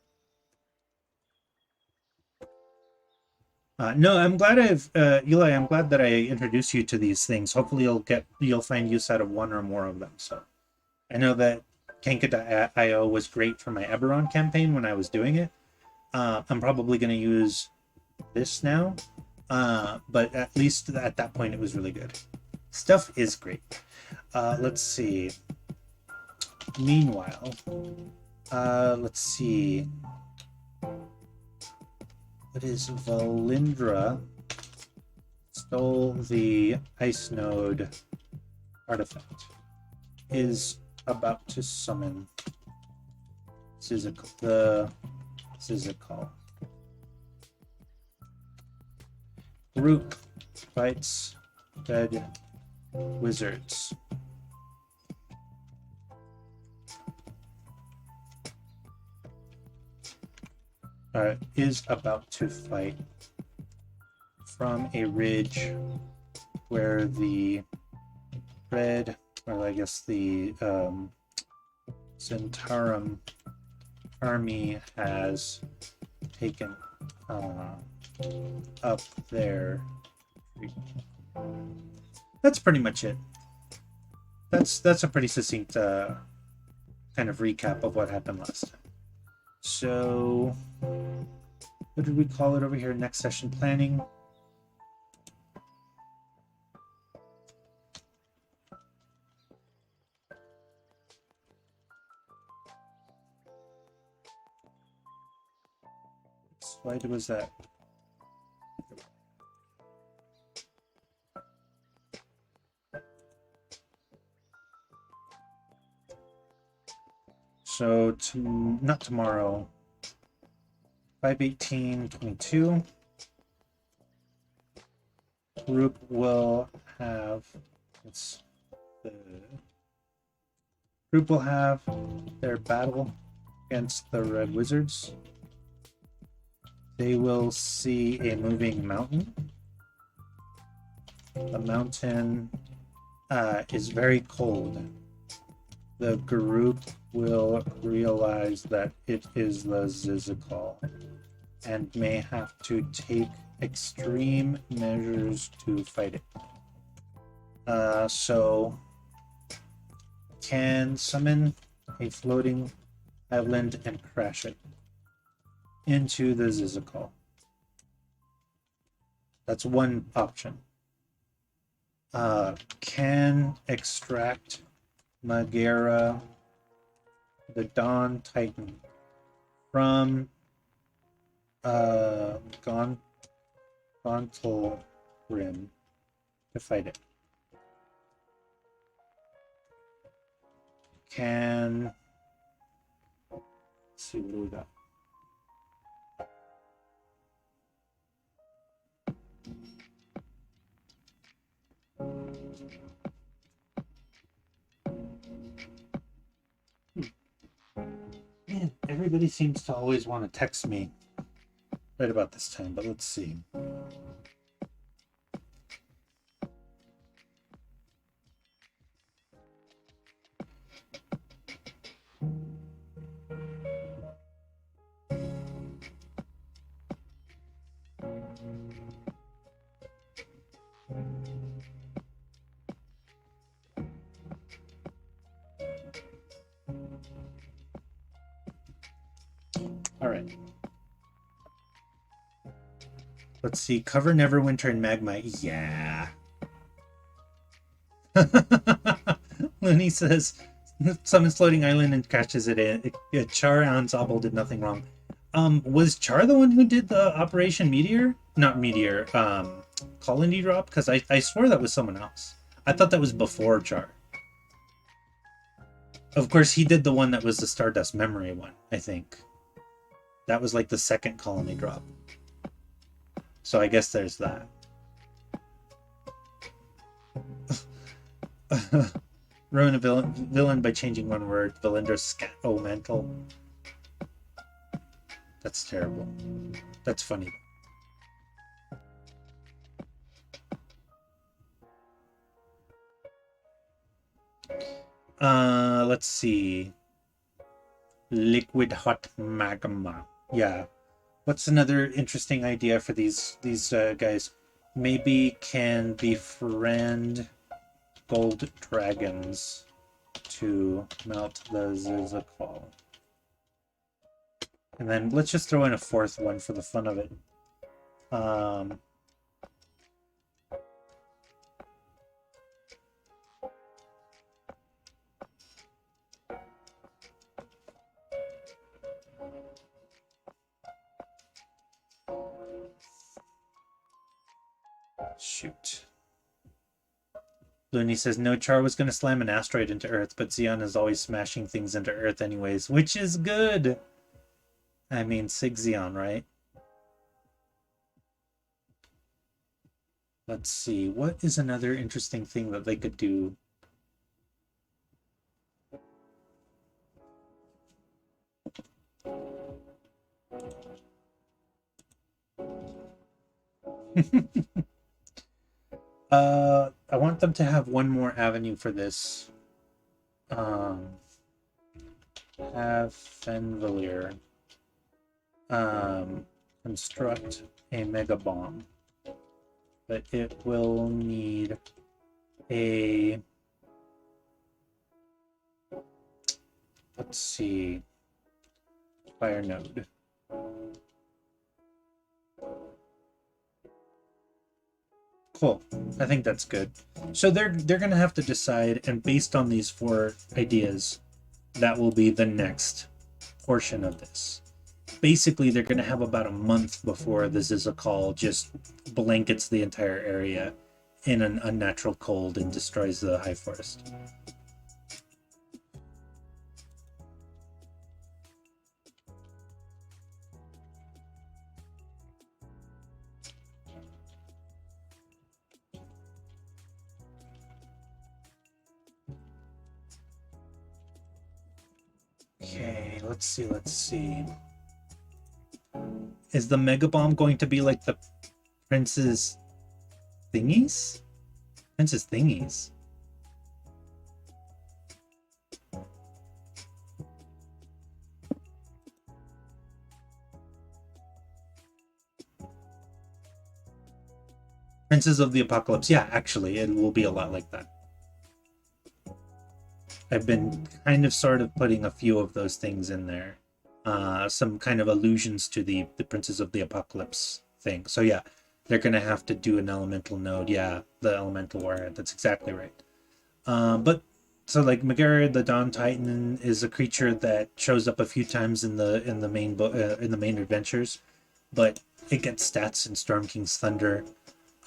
No, I'm glad Eli, I'm glad that I introduced you to these things. Hopefully you'll find use out of one or more of them. So I know that Kenka.io was great for my Eberron campaign when I was doing it. I'm probably going to use this now, but at least at that point it was really good. Stuff is great. Let's see. Meanwhile, let's see. What is Valindra stole the Ice Node artifact. Is about to summon the Zizikal. Group fights dead wizards. Is about to fight from a ridge where the red, or I guess the Zentarum army has taken up there. That's pretty much it. That's a pretty succinct kind of recap of what happened last time. So, what did we call it over here? Next session planning. Why was that? So, not tomorrow. 5/18/22. Group will have group will have their battle against the Red Wizards. They will see a moving mountain. The mountain is very cold. The group will realize that it is the Zizikal and may have to take extreme measures to fight it. So can summon a floating island and crash it into the Zizikal. That's one option. Can extract Magera, the Dawn Titan, from Gontal Rim to fight it. Can, let's see what we got. Everybody seems to always want to text me right about this time, but let's see. All right. Let's see. Cover Neverwinter and Magma. Yeah. Looney says, summons floating island and catches it in. Char Ensemble did nothing wrong. Was Char the one who did the Operation Meteor? Not Meteor. Colony drop? Because I swore that was someone else. I thought that was before Char. Of course, he did the one that was the Stardust Memory one, I think. That was like the second colony drop. So I guess there's that. Ruin a villain by changing one word. Valindra's scat mental. That's terrible. That's funny. Let's see. Liquid hot magma. Yeah. What's another interesting idea for these guys? Maybe can befriend gold dragons to melt the Zizakal. And then let's just throw in a fourth one for the fun of it. Shoot. Looney says, no, Char was going to slam an asteroid into Earth, but Xeon is always smashing things into Earth anyways, which is good. I mean, Sig Xeon, right? Let's see. What is another interesting thing that they could do? I want them to have one more avenue for this. Have Fenvalier construct a mega bomb, but it will need a, let's see, fire node. Cool. I think that's good. So they're gonna have to decide, and based on these four ideas, that will be the next portion of this. Basically, they're gonna have about a month before the Zizakal just blankets the entire area in an unnatural cold and destroys the High Forest. Okay, let's see. Is the Mega Bomb going to be like the Prince's thingies? Prince's thingies. Princes of the Apocalypse. Yeah, actually, it will be a lot like that. I've been kind of sort of putting a few of those things in there. Some kind of allusions to the Princes of the Apocalypse thing. So yeah, they're going to have to do an elemental node. Yeah, the elemental warhead. That's exactly right. But so like Megara the Dawn Titan is a creature that shows up a few times in the main adventures, but it gets stats in Storm King's Thunder.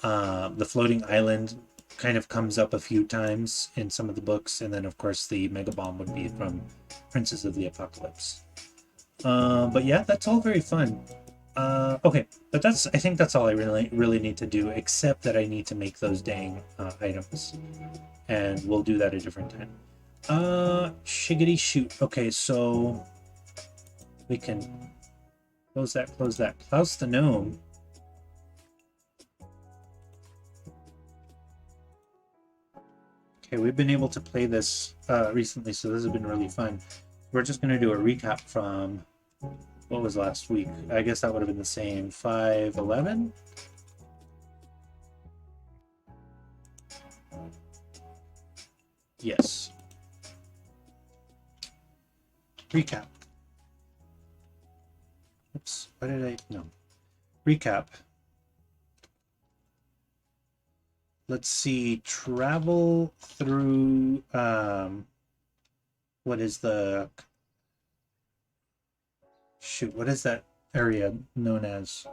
The floating island kind of comes up a few times in some of the books, and then of course the Mega Bomb would be from Princes of the Apocalypse. But yeah, that's all very fun. Okay, but I think that's all I really need to do, except that I need to make those dang items, and we'll do that a different time. Shiggity shoot. Okay, so We can close that, close that. Klaus the gnome. Okay, we've been able to play this recently, so this has been really fun. We're just going to do a recap from what was last week. I guess that would have been the same. 5.11? Yes. Recap. Oops, what did I... No. Recap. Let's see. Travel through... what is the... Shoot, what is that area known as?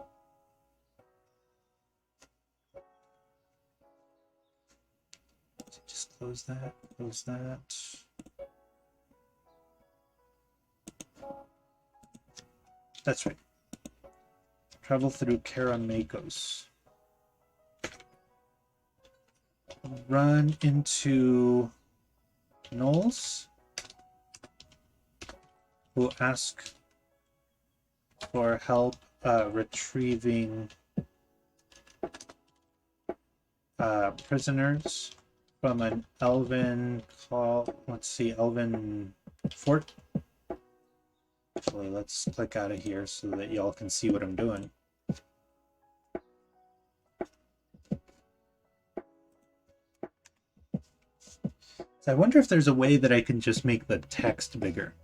Just close that, close that. That's right. Travel through Karamakos. Run into Knowles, who ask for help retrieving prisoners from an elven elven fort. Actually, let's click out of here so that y'all can see what I'm doing. So I wonder if there's a way that I can just make the text bigger.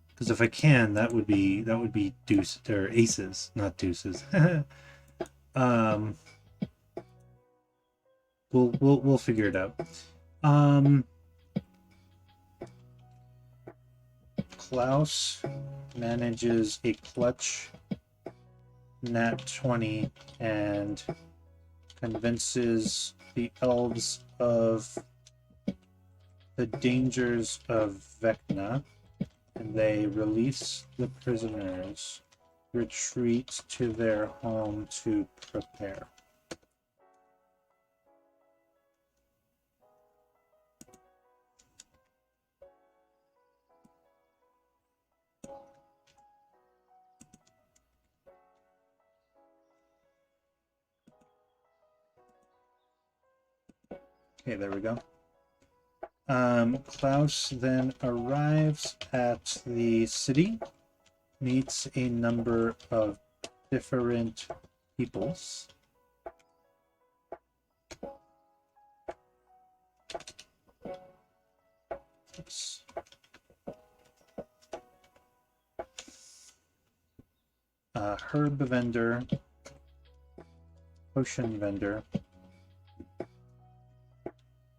Because if I can, that would be deuce or aces, not deuces. We'll figure it out. Klaus manages a clutch nat 20 and convinces the elves of the dangers of Vecna, and they release the prisoners, retreat to their home to prepare. Okay, there we go. Klaus then arrives at the city, meets a number of different peoples. Oops. Herb vendor, potion vendor.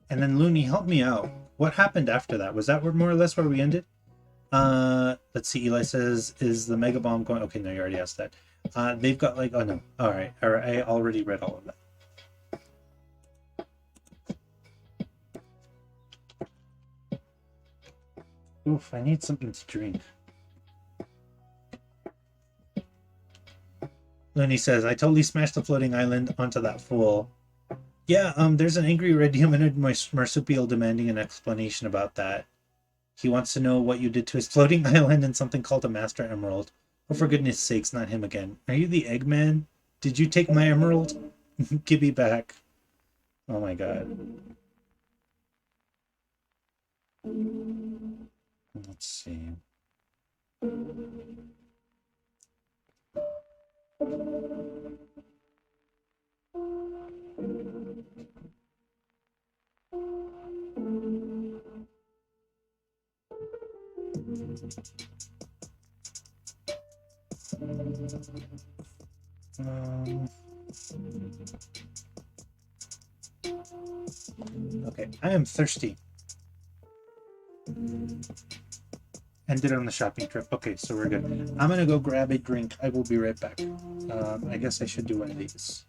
And then Looney, help me out. What happened after that? Was that more or less where we ended? Let's see. Eli says, "Is the mega bomb going?" Okay, no, you already asked that. They've got like, oh no, all right. I already read all of that. Oof, I need something to drink. Looney says, "I totally smashed the floating island onto that fool." Yeah, there's an angry red humanoid marsupial demanding an explanation about that. He wants to know what you did to his floating island and something called a Master Emerald. Oh, for goodness sakes, not him again. Are you the Eggman? Did you take my emerald? Give me back. Oh my god. Let's see. Okay, I am thirsty. Ended on the shopping trip. Okay, so we're good. I'm gonna go grab a drink. I will be right back. I guess I should do one of these.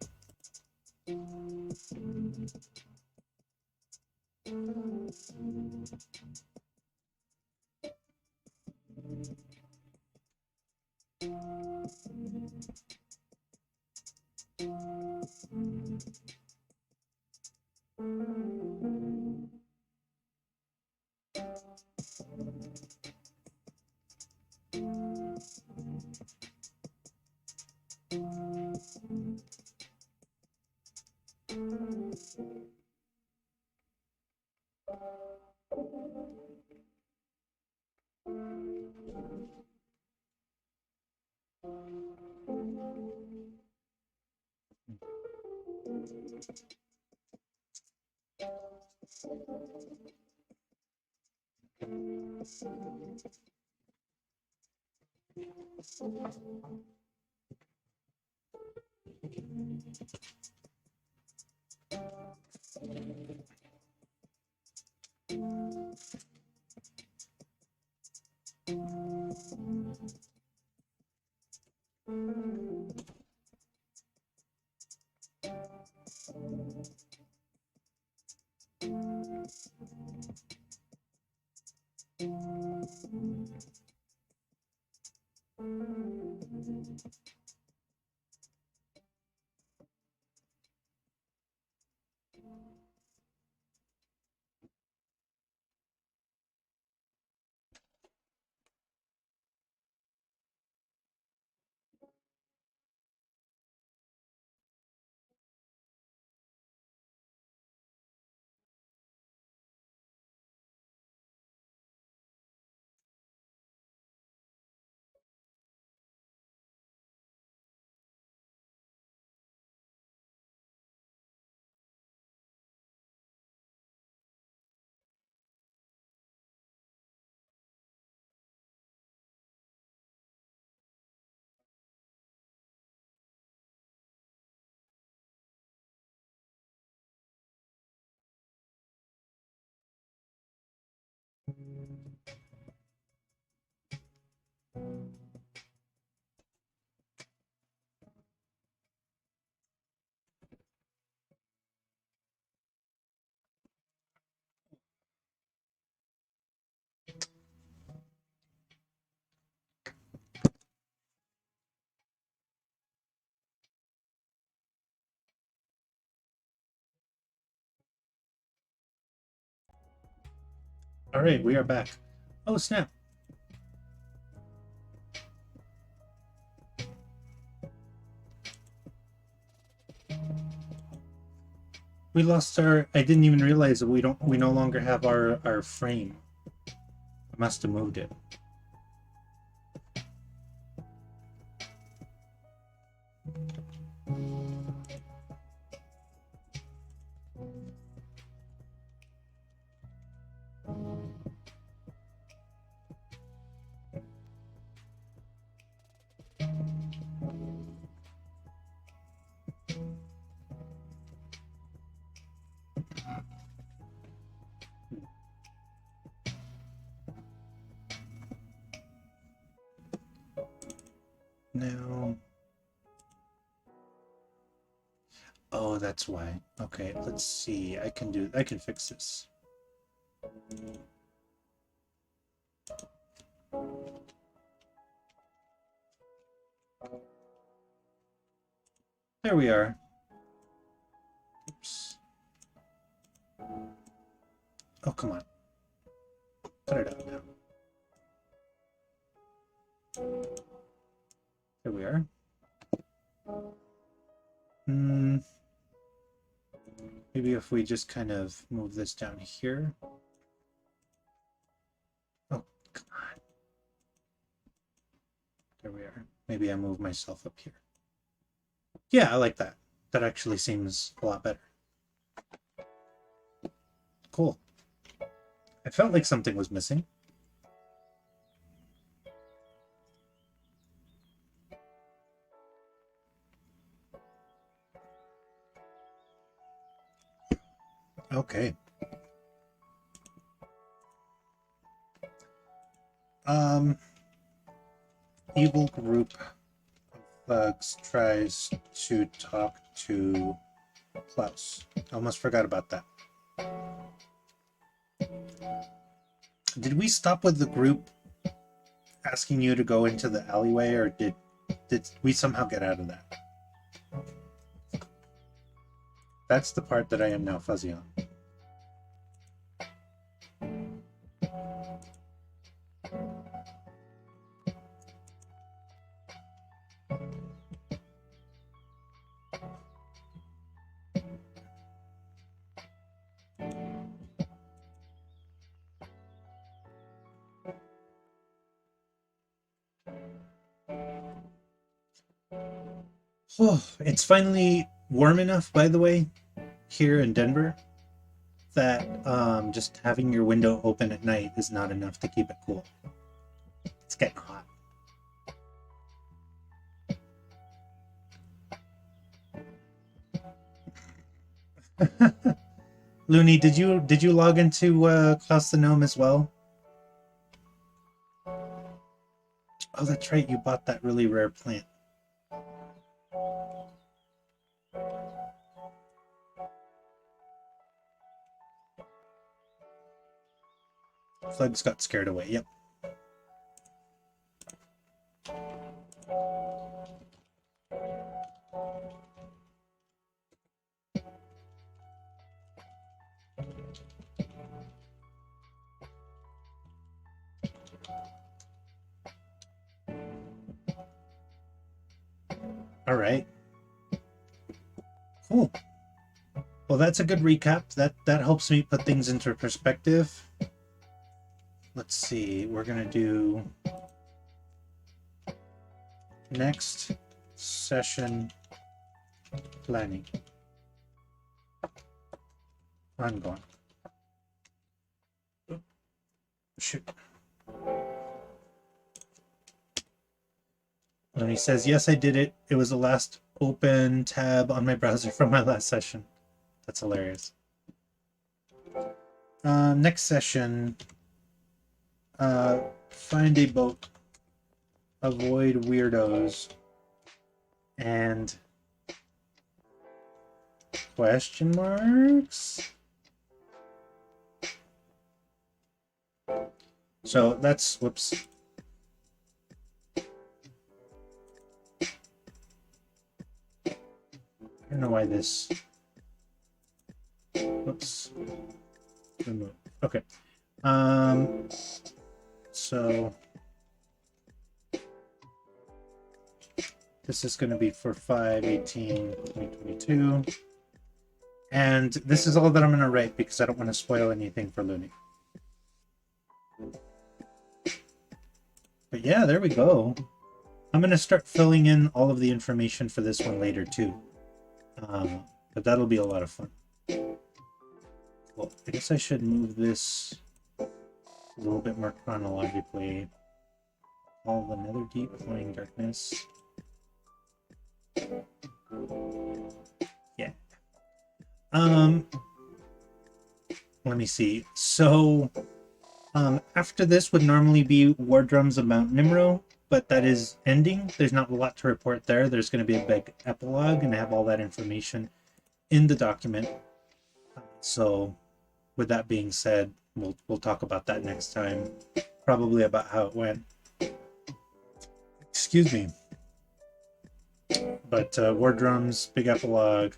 All right, we are back. Oh, snap. We lost our... I didn't even realize that we no longer have our frame. I must have moved it. Now... Oh, that's why. Okay, let's see. I can fix this. There we are. Oops. Oh, come on. Cut it out now. There we are. Maybe if we just kind of move this down here. Oh, come on. There we are. Maybe I move myself up here. Yeah, I like that. That actually seems a lot better. Cool. I felt like something was missing. Okay. Evil group of thugs tries to talk to Klaus. Almost forgot about that. Did we stop with the group asking you to go into the alleyway, or did we somehow get out of that? That's the part that I am now fuzzy on. Oh, it's finally warm enough, by the way, here in Denver, that just having your window open at night is not enough to keep it cool. It's getting hot. Looney, did you log into Klaus the Gnome as well? Oh, that's right. You bought that really rare plant. Flugs got scared away. Yep. All right. Cool. Well, that's a good recap. That helps me put things into perspective. Let's see. We're gonna do next session planning. I'm gone. Oh, shoot. And he says, yes, I did it. It was the last open tab on my browser from my last session. That's hilarious. Next session, find a boat, avoid weirdos, and question marks? So that's, whoops. I don't know why this, whoops, remove. Okay. So this is going to be for 5/18/2022. And this is all that I'm going to write because I don't want to spoil anything for Looney. But yeah, there we go. I'm going to start filling in all of the information for this one later too. But that'll be a lot of fun. Well, I guess I should move this a little bit more chronologically. All the Nether Deep, Flying Darkness. Yeah. Let me see. So, after this would normally be War Drums of Mount Nimro, but that is ending. There's not a lot to report there. There's going to be a big epilogue, and I have all that information in the document. So, with that being said, we'll talk about that next time. Probably about how it went. Excuse me. But War Drums, big epilogue,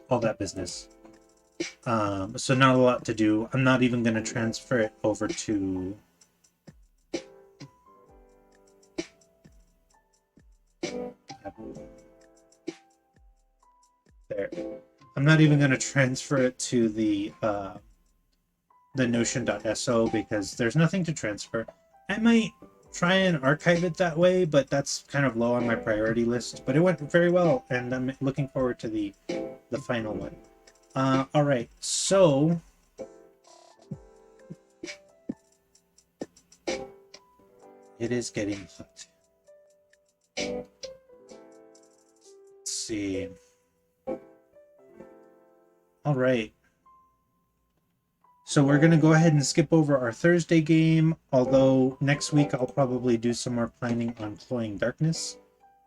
all that business. So not a lot to do. I'm not even going to transfer it over to there. I'm not even going to transfer it to the notion.so because there's nothing to transfer. I might try and archive it that way, but that's kind of low on my priority list. But it went very well, and I'm looking forward to the final one. All right, so it is getting hot. Let's see. All right. So we're going to go ahead and skip over our Thursday game, although next week I'll probably do some more planning on Cloying Darkness,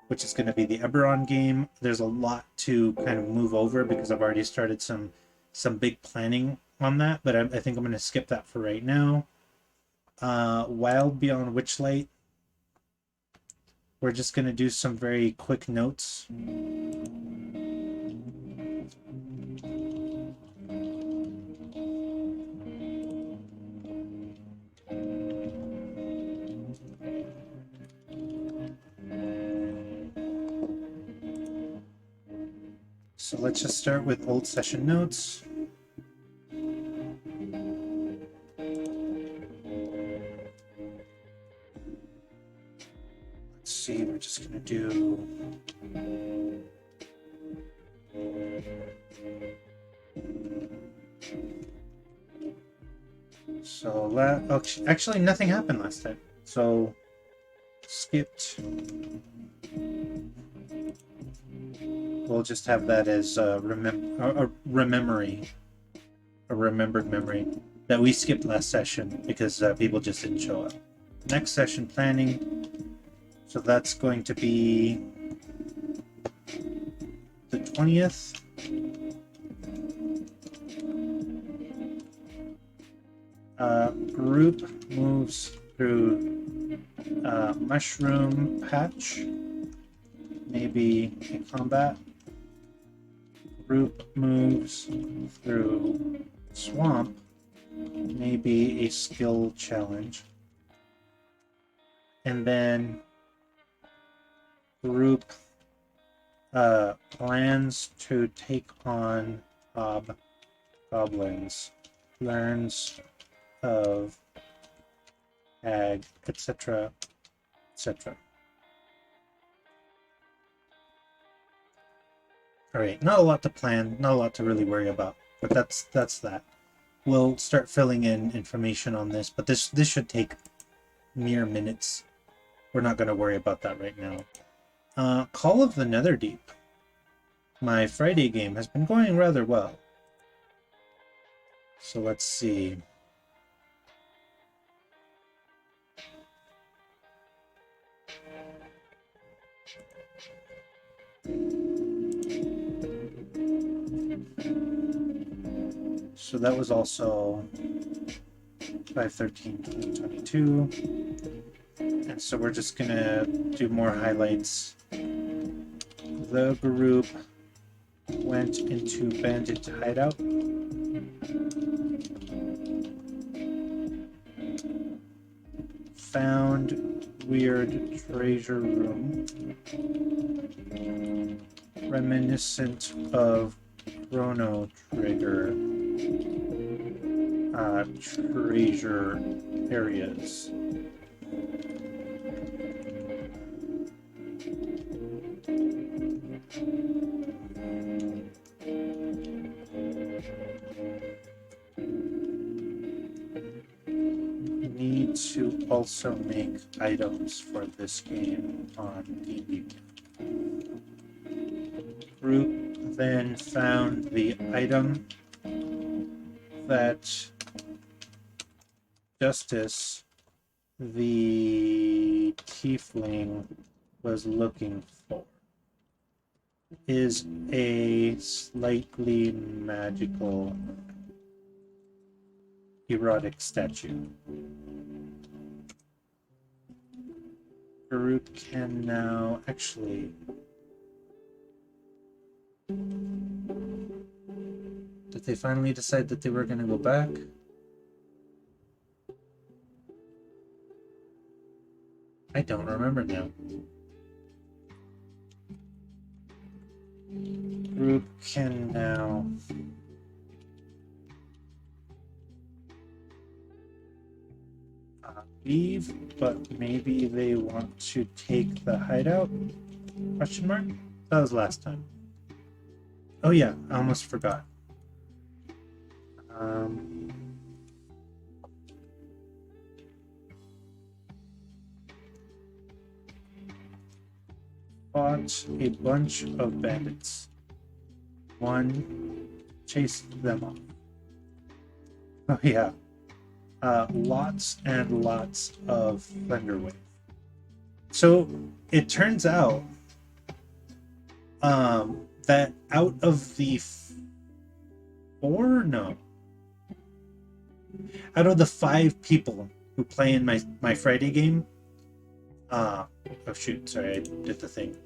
which is going to be the Eberron game. There's a lot to kind of move over because I've already started some big planning on that, but I think I'm going to skip that for right now. Wild Beyond Witchlight. We're just going to do some very quick notes. So let's just start with old session notes. Let's see, we're just going to do So actually nothing happened last time. So skipped. We'll just have that as a remembered memory that we skipped last session because people just didn't show up. Next session planning. So that's going to be the 20th. Group moves through mushroom patch, maybe a combat. Group moves through swamp, maybe a skill challenge. And then group plans to take on goblins, learns of ag, etc., etc. All right, not a lot to plan, not a lot to really worry about, but that's that. We'll start filling in information on this, but this should take mere minutes. We're not going to worry about that right now. Call of the Netherdeep. My Friday game has been going rather well. So let's see. So that was also 5/13/2022. And so we're just gonna do more highlights. The group went into bandit hideout. Found weird treasure room. Reminiscent of Chrono Trigger treasure areas. Need to also make items for this game on D&D. Group then found the item that Justice, the tiefling, was looking for. Is a slightly magical erotic statue. Group can now actually did they finally decide that they were going to go back? I don't remember now. Group can now leave, but maybe they want to take the hideout? Question mark? That was last time. Oh yeah, I almost forgot. Fought a bunch of bandits. One chased them off. Oh yeah. Lots and lots of Thunderwave. So it turns out that out of the out of the 5 people who play in my Friday game, oh shoot, sorry, I did the thing.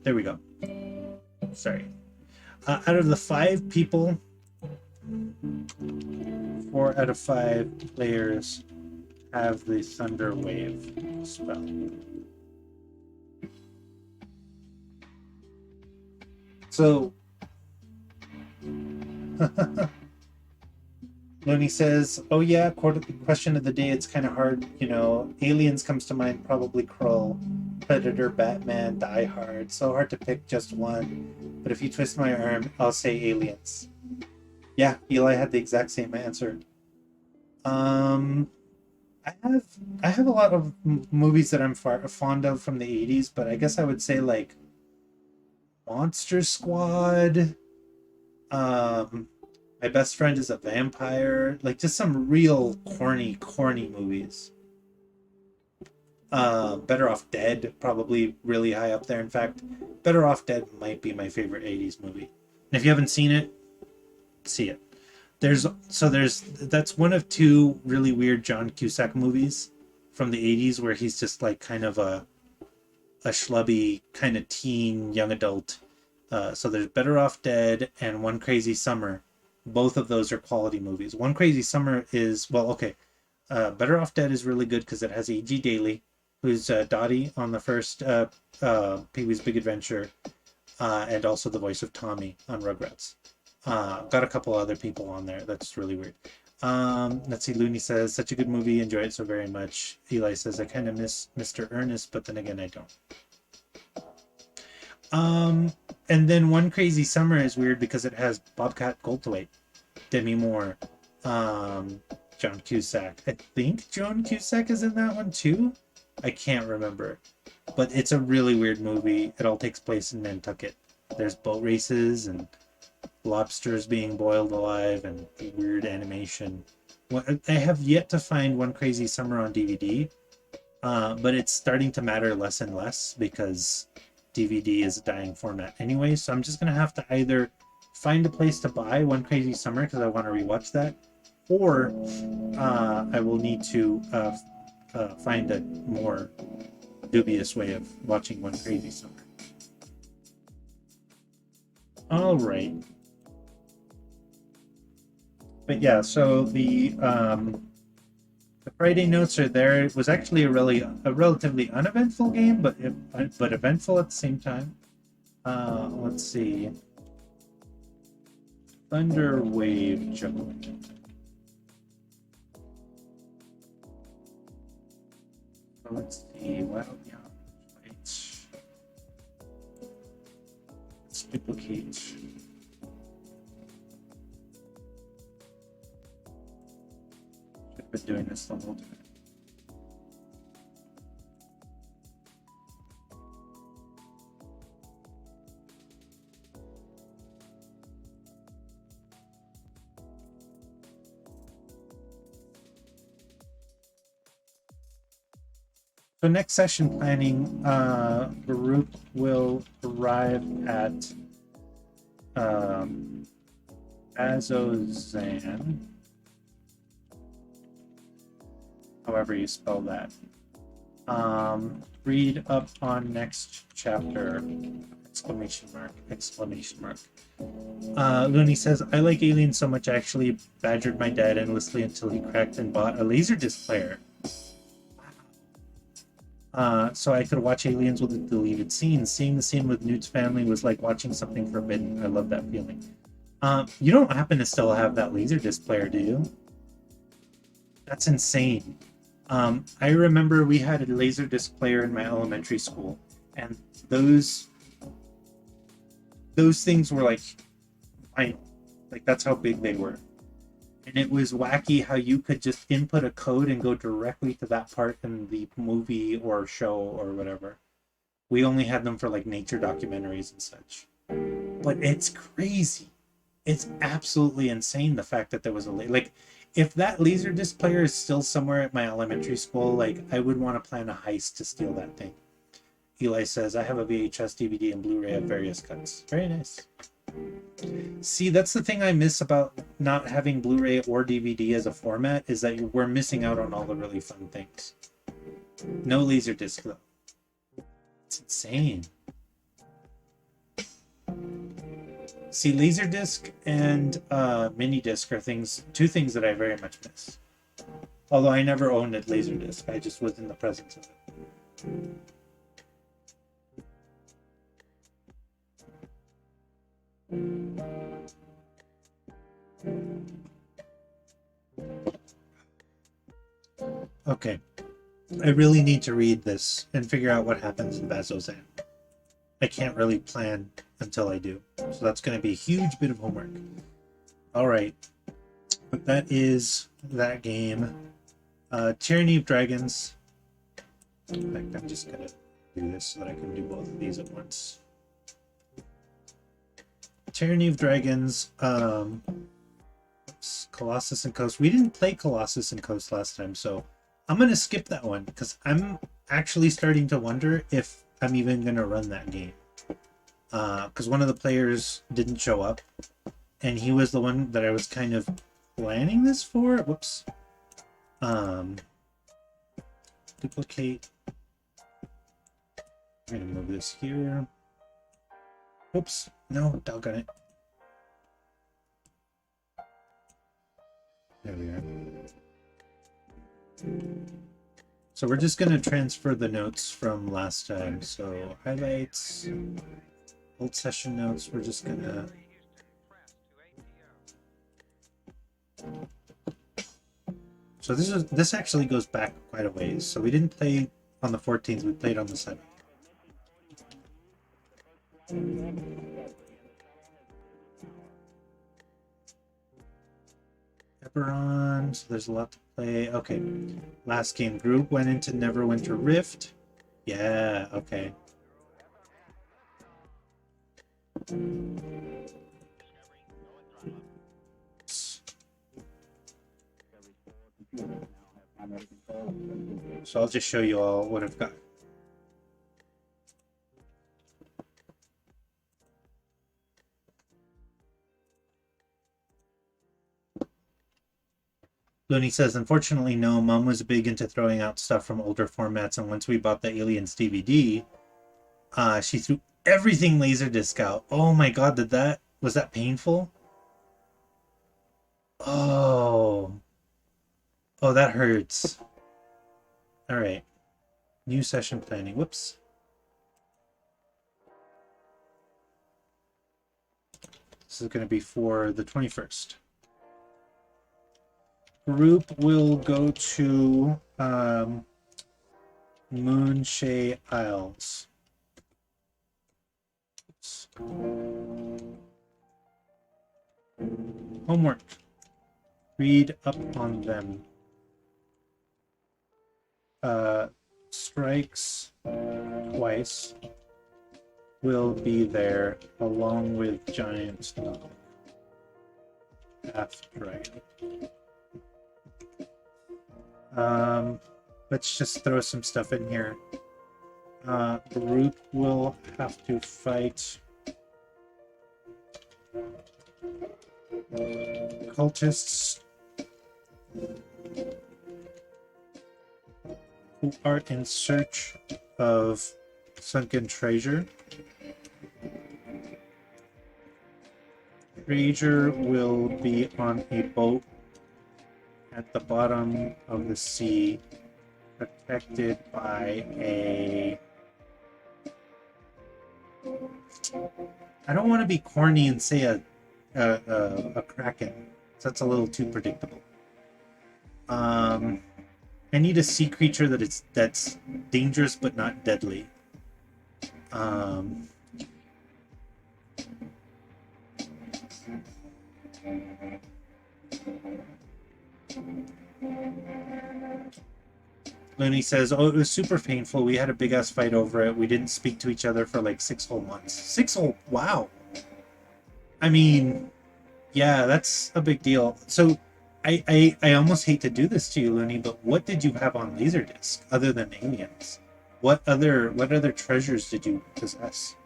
There we go. Sorry. Out of the 5 people, 4 out of 5 players have the Thunder Wave spell. So, Looney says, oh yeah, question of the day, it's kind of hard, Aliens comes to mind, probably Krull, Predator, Batman, Die Hard, so hard to pick just one, but if you twist my arm, I'll say Aliens. Yeah, Eli had the exact same answer. Um, I have I have a lot of movies that I'm fond of from the 80s, but I guess I would say like Monster Squad. Um, My Best Friend is a Vampire. Like just some real corny movies. Better Off Dead, probably really high up there. In fact, Better Off Dead might be my favorite 80s movie. And if you haven't seen it, see it. There's that's one of two really weird John Cusack movies from the 80s where he's just like kind of a schlubby kind of teen young adult. So there's Better Off Dead and One Crazy Summer. Both of those are quality movies. One Crazy Summer is, well, okay. Better Off Dead is really good because it has A.G. Daly, who's Dottie on the first Pee-wee's Big Adventure, and also the voice of Tommy on Rugrats. Got a couple other people on there. That's really weird. Let's see. Looney says, such a good movie. Enjoy it so very much. Eli says, I kind of miss Mr. Ernest, but then again, I don't. And then One Crazy Summer is weird because it has Bobcat Goldthwait, Demi Moore, John Cusack. I think John Cusack is in that one too. I can't remember. But it's a really weird movie. It all takes place in Nantucket. There's boat races and lobsters being boiled alive and weird animation. I have yet to find One Crazy Summer on DVD, but it's starting to matter less and less because DVD is a dying format anyway. So I'm just going to have to either find a place to buy One Crazy Summer because I want to rewatch that, or I will need to find a more dubious way of watching One Crazy Summer. All right. But yeah, so the Friday notes are there. It was actually a relatively uneventful game, but eventful at the same time. Let's see. Thunder Wave Juggling. Let's see. Well, yeah. Let's duplicate. I've been doing this the whole time. So next session planning, Baruch will arrive at Azozan, however you spell that. Read up on next chapter, exclamation mark. Looney says, I like Aliens so much I actually badgered my dad endlessly until he cracked and bought a Laserdisc player. So I could watch Aliens with the deleted scenes. Seeing the scene with Newt's family was like watching something forbidden. I love that feeling. You don't happen to still have that Laserdisc player, do you? That's insane. I remember we had a Laserdisc player in my elementary school, and those things were like that's how big they were. And it was wacky how you could just input a code and go directly to that part in the movie or show or whatever. We only had them for like nature documentaries and such. But it's crazy. It's absolutely insane the fact that there was if that Laserdisc player is still somewhere at my elementary school, like I would want to plan a heist to steal that thing. Eli says, I have a VHS, DVD, and Blu-ray of various cuts. Very nice. See, that's the thing I miss about not having Blu-ray or DVD as a format, is that we're missing out on all the really fun things. No Laserdisc though. It's insane. See, Laserdisc and mini disc are two things that I very much miss. Although I never owned a Laserdisc, I just was in the presence of it. Okay, I really need to read this and figure out what happens in Bazozan. I can't really plan until I do, so that's going to be a huge bit of homework. Alright, but that is that game. Tyranny of Dragons. In fact, I'm just gonna do this so that I can do both of these at once. Tyranny of Dragons, Colossus and Coast. We didn't play Colossus and Coast last time, so I'm gonna skip that one because I'm actually starting to wonder if I'm even gonna run that game. Because one of the players didn't show up, and he was the one that I was kind of planning this for. Whoops. Duplicate. I'm gonna move this here. Oops. No, doggone it. There we are. So we're just going to transfer the notes from last time. So highlights, old session notes, we're just going to... So this actually goes back quite a ways. So we didn't play on the 14th, we played on the 7th. Eberron, so there's a lot to play. Okay, last game group went into Neverwinter Rift. Yeah, okay. So I'll just show you all what I've got. Looney says, unfortunately, no. Mom was big into throwing out stuff from older formats, and once we bought the Aliens DVD, she threw everything Laserdisc out. Oh my god, was that painful? Oh. Oh, that hurts. Alright. New session planning. Whoops. This is going to be for the 21st. Group will go to Moonshay Isles. Homework. Read up on them. Strikes twice will be there along with Giant Half Dragon. Let's just throw some stuff in here. Group will have to fight cultists who are in search of sunken treasure. Treasure will be on a boat at the bottom of the sea, protected by a... I don't want to be corny and say a kraken. That's a little too predictable. I need a sea creature that's dangerous but not deadly. Looney says, oh, it was super painful. We had a big ass fight over it. We didn't speak to each other for like 6 whole months. 6 whole... Wow. I mean, yeah, that's a big deal. So I almost hate to do this to you, Looney, but what did you have on Laserdisc other than Aliens? What other treasures did you possess?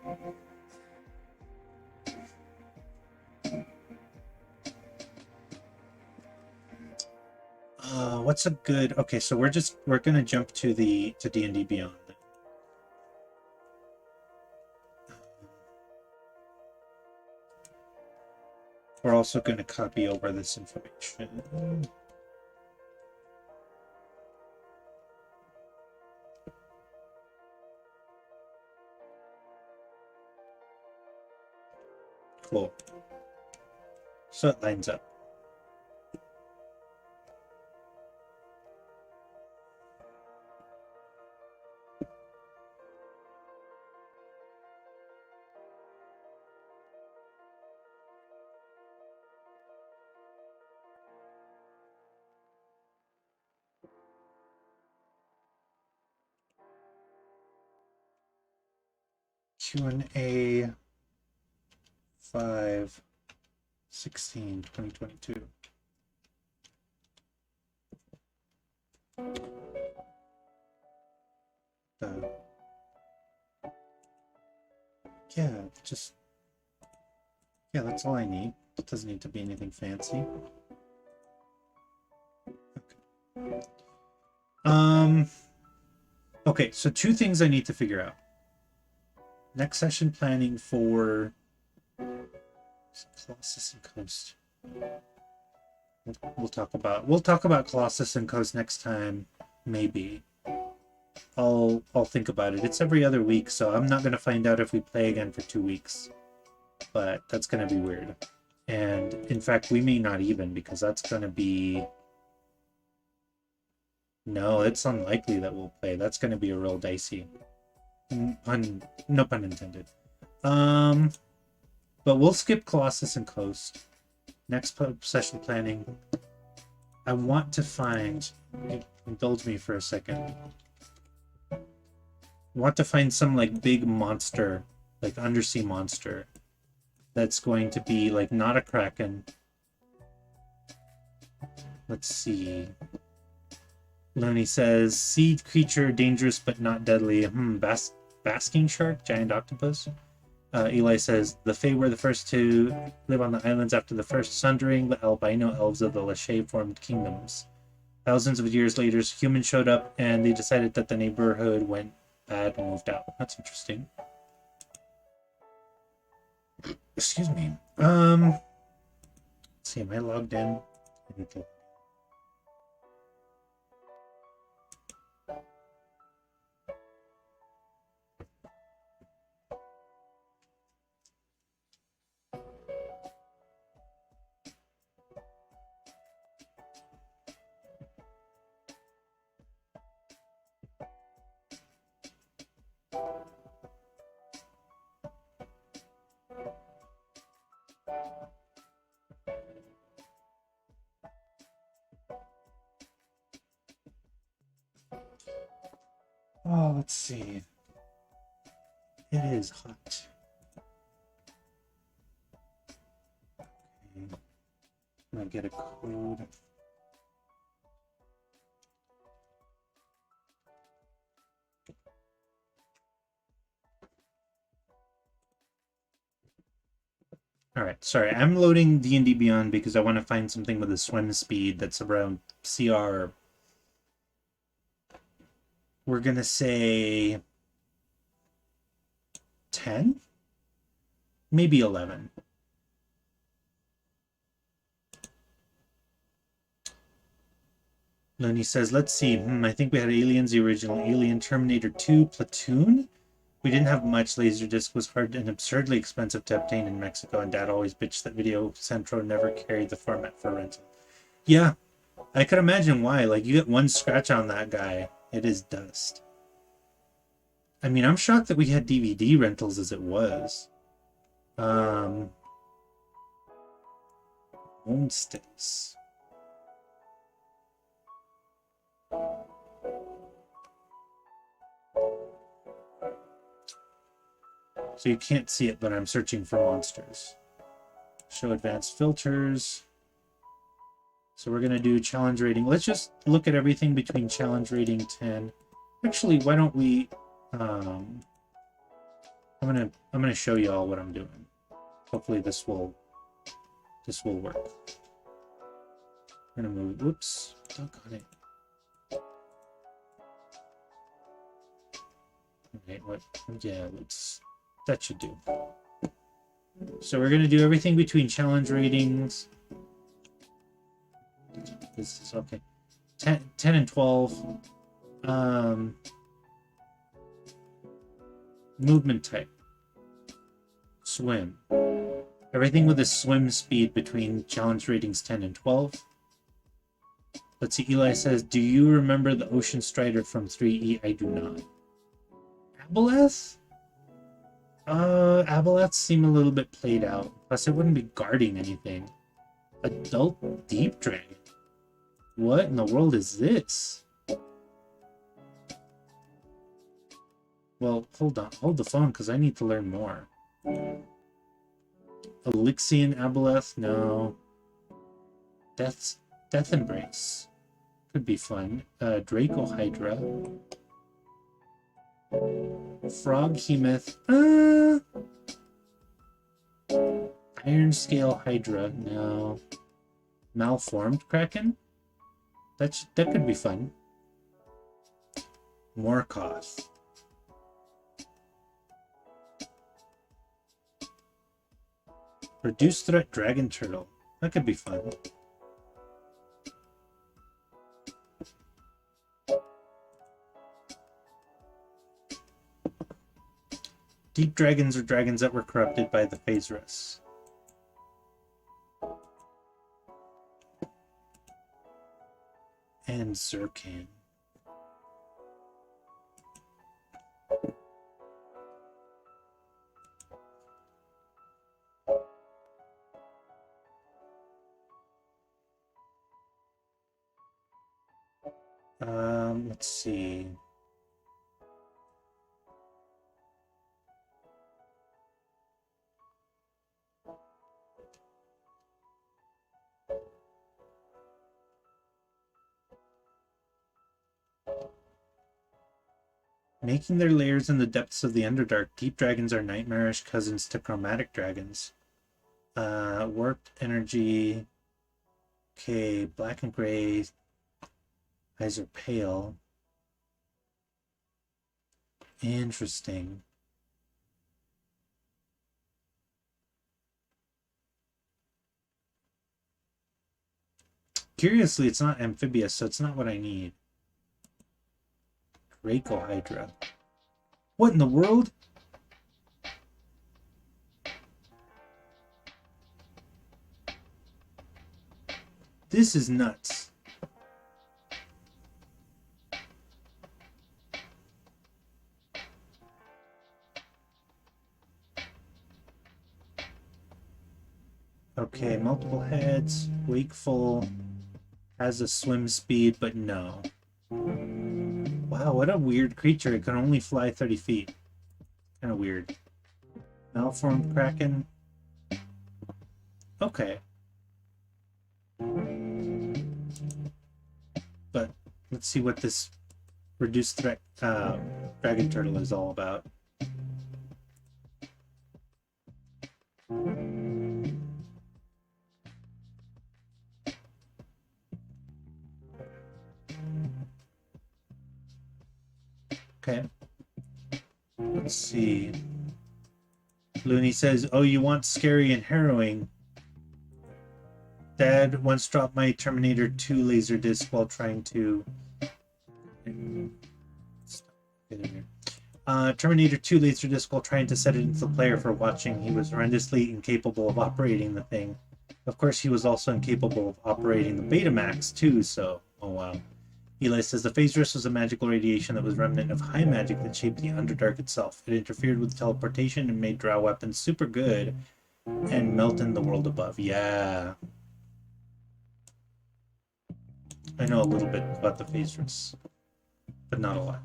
What's a good... Okay, so we're gonna jump to D&D Beyond. We're also going to copy over this information. Cool. So it lines up. Q&A 5/16/2022. Yeah, just... Yeah, that's all I need. It doesn't need to be anything fancy. Okay. Okay, so two things I need to figure out. Next session planning for Colossus and Coast. We'll talk about Colossus and Coast next time, maybe. I'll think about it. It's every other week, so I'm not gonna find out if we play again for 2 weeks. But that's gonna be weird. And in fact, we may not even, because that's gonna be... No, it's unlikely that we'll play. That's gonna be a real dicey. No pun intended. But we'll skip Colossus and Coast. Next session planning. I want to find... Indulge me for a second. I want to find some, like, big monster, like, undersea monster, that's going to be, like, not a kraken. Let's see. Looney says, sea creature, dangerous but not deadly. Basking shark, giant octopus. Eli says, the Fae were the first to live on the islands after the first sundering. The albino elves of the Lachey formed kingdoms. Thousands of years later, humans showed up and they decided that the neighborhood went bad and moved out. That's interesting. Excuse me. Let's see, am I logged in? Oh, let's see. It is hot. Okay. I'm gonna get a code. Alright, sorry. I'm loading D&D Beyond because I want to find something with a swim speed that's around CR. We're gonna say 10? Maybe 11. Lenny says, let's see. I think we had Aliens, the original Alien, Terminator 2, Platoon. We didn't have much. Laserdisc was hard and absurdly expensive to obtain in Mexico, and Dad always bitched that Video Centro never carried the format for rental. Yeah, I could imagine why. Like, you get one scratch on that guy, it is dust. I mean, I'm shocked that we had DVD rentals as it was. Homesticks. So you can't see it, but I'm searching for monsters. Show advanced filters. So we're going to do challenge rating. Let's just look at everything between challenge rating 10. Actually, why don't we... I'm gonna show you all what I'm doing. Hopefully this will work. I'm gonna move. Whoops, stuck on it. Okay, what? Yeah, that should do. So we're gonna do everything between challenge ratings. This is okay. 10 and 12. Movement type. Swim. Everything with a swim speed between challenge ratings 10 and 12. Let's see, Eli says, do you remember the Ocean Strider from 3E? I do not. Aboleth? Aboleths seem a little bit played out. Plus, it wouldn't be guarding anything. Adult Deep Dragon? What in the world is this? Well, hold on. Hold the phone, because I need to learn more. Elixian Aboleth? No. Death Embrace. Could be fun. Draco Hydra. Frog Hemoth. Iron Scale Hydra. No. Malformed Kraken? That could be fun. Morkoth. Reduced Threat Dragon Turtle. That could be fun. Deep dragons are dragons that were corrupted by the Phasrus. And Zircan. Let's see. Making their lairs in the depths of the Underdark, deep dragons are nightmarish cousins to chromatic dragons. Warped energy. Okay, black and gray. Eyes are pale. Interesting. Curiously, it's not amphibious, so it's not what I need. Draco Hydra. What in the world? This is nuts. Okay, multiple heads, wakeful, has a swim speed, but no. Wow, what a weird creature. It can only fly 30 feet. Kind of weird. Malformed Kraken. Okay. But let's see what this reduced threat dragon turtle is all about. Okay. Let's see. Looney says, oh, you want scary and harrowing. Dad once dropped my Terminator 2 laser disc while trying to... Terminator 2 laser disc while trying to set it into the player for watching. He was horrendously incapable of operating the thing. Of course, he was also incapable of operating the Betamax too, so... Oh, wow. Eli says the Phasrus was a magical radiation that was remnant of high magic that shaped the Underdark itself. It interfered with teleportation and made drow weapons super good and melt in the world above. Yeah. I know a little bit about the Phasrus, but not a lot.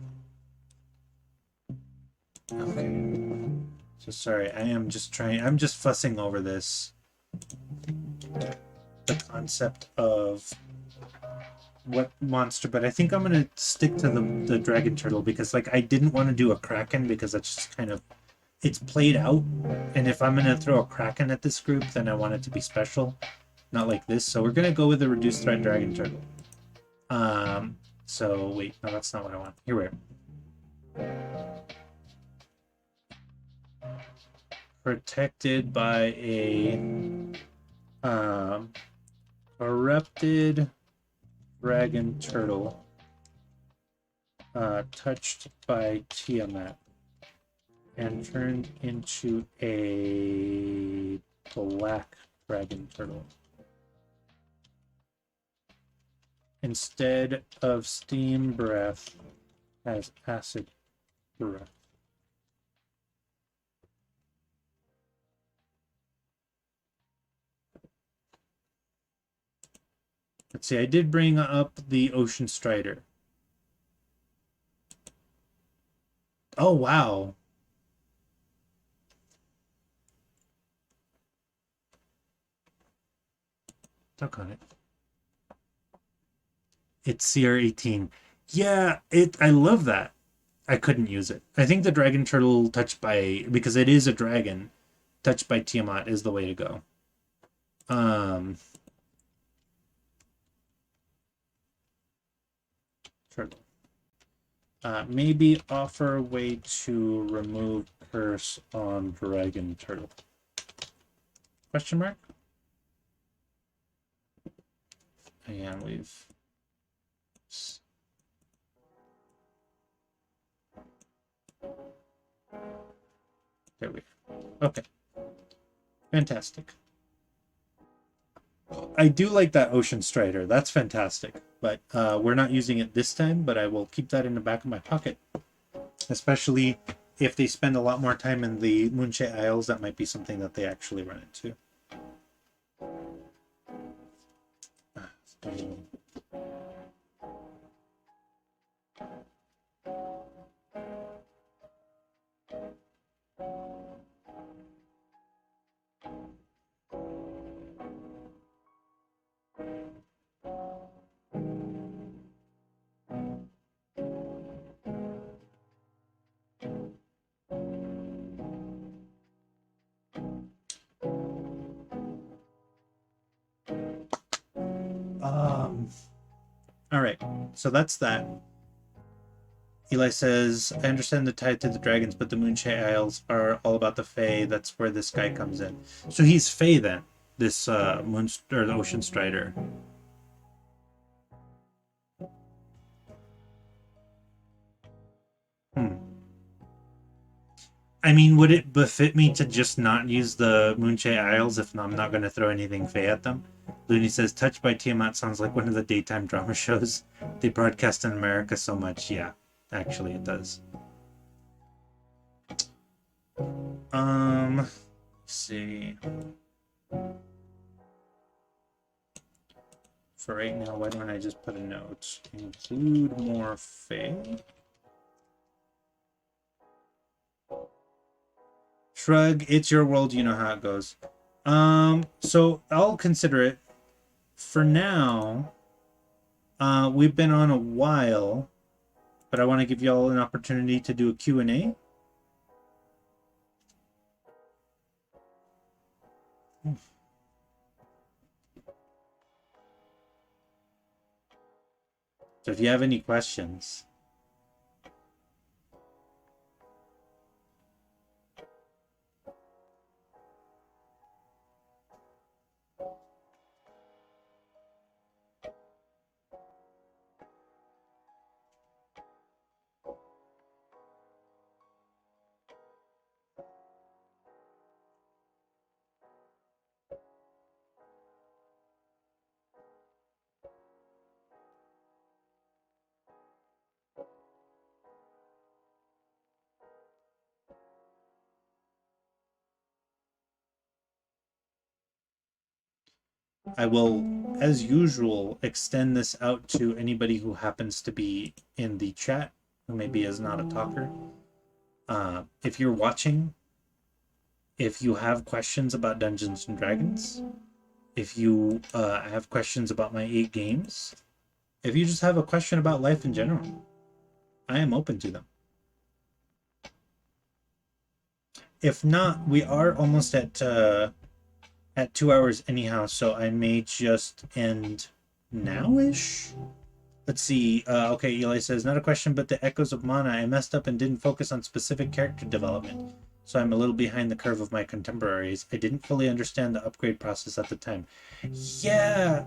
Okay. So sorry, I'm just fussing over this. The concept of what monster, but I think I'm gonna stick to the dragon turtle because like I didn't want to do a kraken because that's just kind of it's played out, and if I'm gonna throw a kraken at this group then I want it to be special, not like this. So we're gonna go with the reduced threat dragon turtle. So wait, no, that's not what I want. Here we are. Protected by a corrupted dragon turtle, touched by Tiamat and turned into a black dragon turtle. Instead of steam breath, has acid breath. Let's see, I did bring up the Ocean Strider. Oh, wow. Stuck on it. It's CR18. Yeah, I love that. I couldn't use it. I think the dragon turtle touched by, because it is a dragon, touched by Tiamat is the way to go. Turtle. Maybe offer a way to remove curse on dragon turtle. Question mark? And we've... There we go. Okay. Fantastic. I do like that Ocean Strider. That's fantastic. But we're not using it this time, but I will keep that in the back of my pocket. Especially if they spend a lot more time in the Moonshade Isles, that might be something that they actually run into. All right, so that's that. Eli says, I understand the tie to the dragons, but the Moonshade Isles are all about the Fae. That's where this guy comes in. So he's Fae then, this or the Ocean Strider. I mean, would it befit me to just not use the Moonshade Isles if I'm not going to throw anything Fae at them? Looney says, Touched by Tiamat sounds like one of the daytime drama shows they broadcast in America so much. Yeah, actually it does. Let's see. For right now, why don't I just put a note? Include more Fae. Shrug, it's your world, you know how it goes. So I'll consider it. For now, we've been on a while, but I want to give y'all an opportunity to do a Q&A. So if you have any questions. I will, as usual, extend this out to anybody who happens to be in the chat, who maybe is not a talker. If you're watching, if you have questions about Dungeons and Dragons, if you have questions about my 8 games, if you just have a question about life in general, I am open to them. If not, we are almost at 2 hours anyhow, so I may just end now-ish. Let's see. Okay, Eli says, not a question, but the Echoes of Mana. I messed up and didn't focus on specific character development, so I'm a little behind the curve of my contemporaries. I didn't fully understand the upgrade process at the time. Yeah,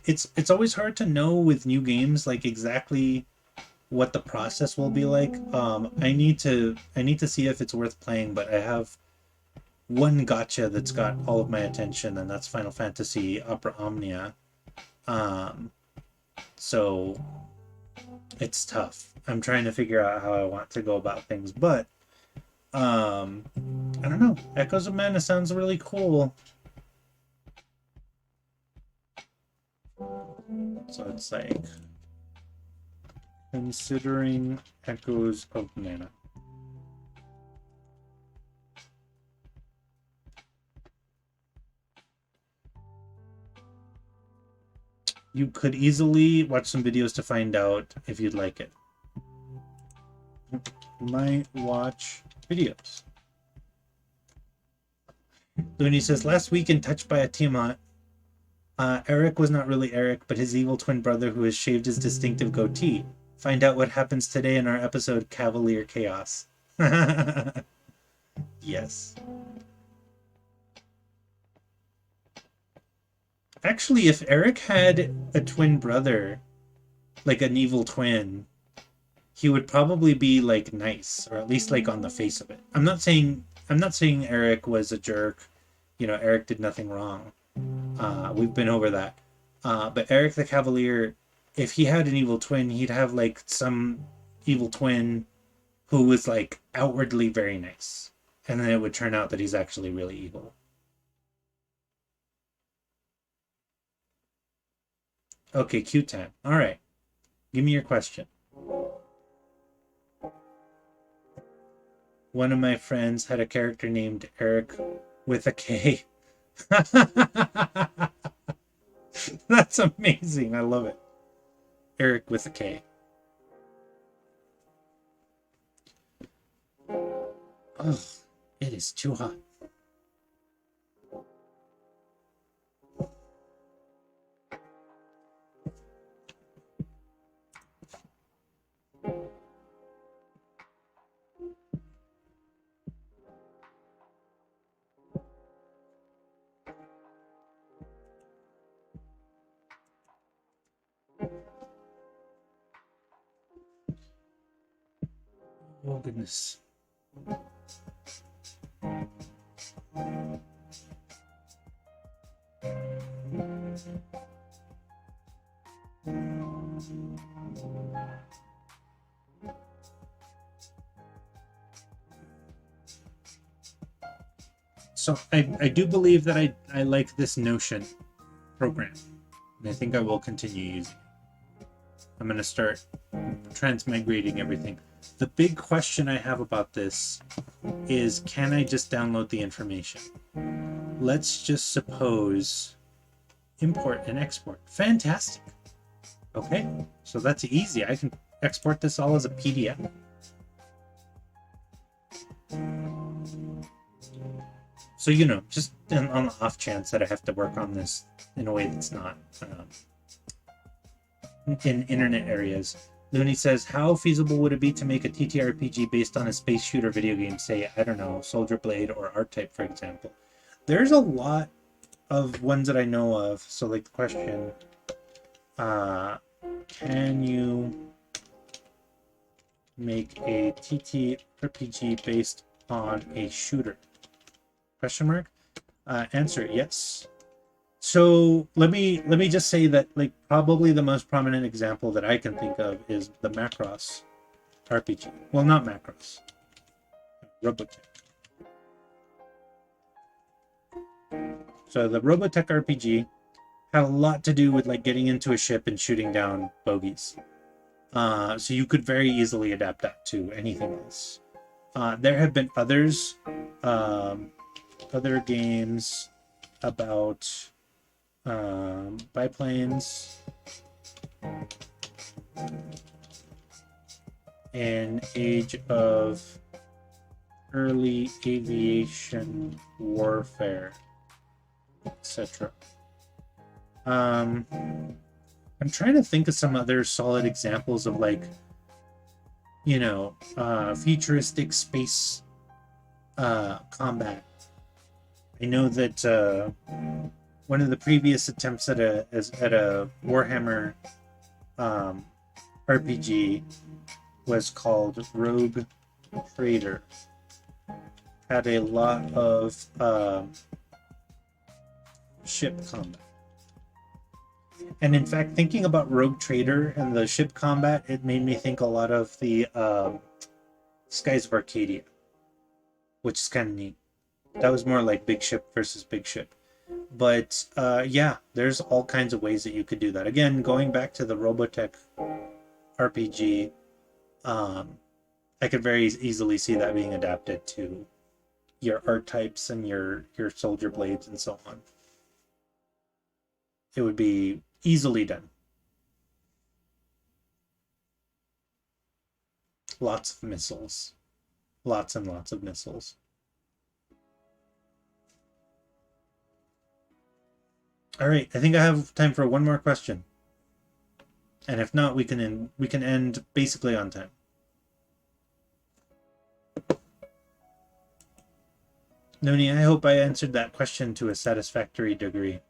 it's always hard to know with new games, like exactly what the process will be like. I need to see if it's worth playing, but I have one gotcha that's got all of my attention, and that's Final Fantasy Opera Omnia. So it's tough. I'm trying to figure out how I want to go about things, but I don't know. Echoes of Mana sounds really cool. So it's like considering Echoes of Mana. You could easily watch some videos to find out if you'd like it. Might watch videos. Looney says, last week in Touched by a Tiamat, Eric was not really Eric, but his evil twin brother who has shaved his distinctive goatee. Find out what happens today in our episode Cavalier Chaos. Yes. Actually, if Eric had a twin brother, like an evil twin, he would probably be like nice, or at least like on the face of it. I'm not saying Eric was a jerk. You know, Eric did nothing wrong. We've been over that. But Eric the Cavalier, if he had an evil twin, he'd have like some evil twin who was like outwardly very nice. And then it would turn out that he's actually really evil. Okay, cute time. All right. Give me your question. One of my friends had a character named Eric with a K. That's amazing. I love it. Eric with a K. Oh, it is too hot. Oh, goodness. So I do believe that I like this Notion program, and I think I will continue using it. I'm going to start transmigrating everything. The big question I have about this is, can I just download the information? Let's just suppose import and export. Fantastic. Okay, so that's easy. I can export this all as a PDF. So, you know, just on the off chance that I have to work on this in a way that's not in internet areas. Looney says, how feasible would it be to make a TTRPG based on a space shooter video game, say, I don't know, Soldier Blade or R-Type, for example? There's a lot of ones that I know of. So, like, the question, can you make a TTRPG based on a shooter? Question mark. Answer, yes. So let me just say that, like, probably the most prominent example that I can think of is the Macross RPG. Well, not Macross. Robotech. So the Robotech RPG had a lot to do with like getting into a ship and shooting down bogeys. So you could very easily adapt that to anything else. There have been others. Other games about biplanes and age of early aviation warfare, etc. I'm trying to think of some other solid examples of, like, you know, futuristic space combat. I know that one of the previous attempts at a Warhammer RPG was called Rogue Trader. Had a lot of ship combat. And in fact, thinking about Rogue Trader and the ship combat, it made me think a lot of the Skies of Arcadia, which is kind of neat. That was more like big ship versus big ship. But yeah, there's all kinds of ways that you could do that. Again, going back to the Robotech RPG, I could very easily see that being adapted to your art types and your soldier blades and so on. It would be Easily done. Lots of missiles. Lots and lots of missiles. All right, I think I have time for one more question. And if not, we can end basically on time. Noni, I hope I answered that question to a satisfactory degree.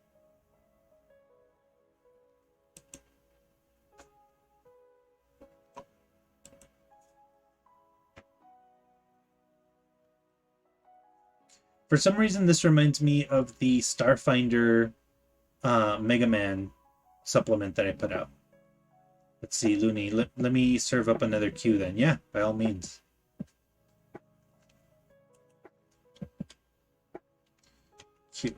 For some reason, this reminds me of the Starfinder Mega Man supplement that I put out. Let's see, Looney, let me serve up another queue then. Yeah, by all means. Queue.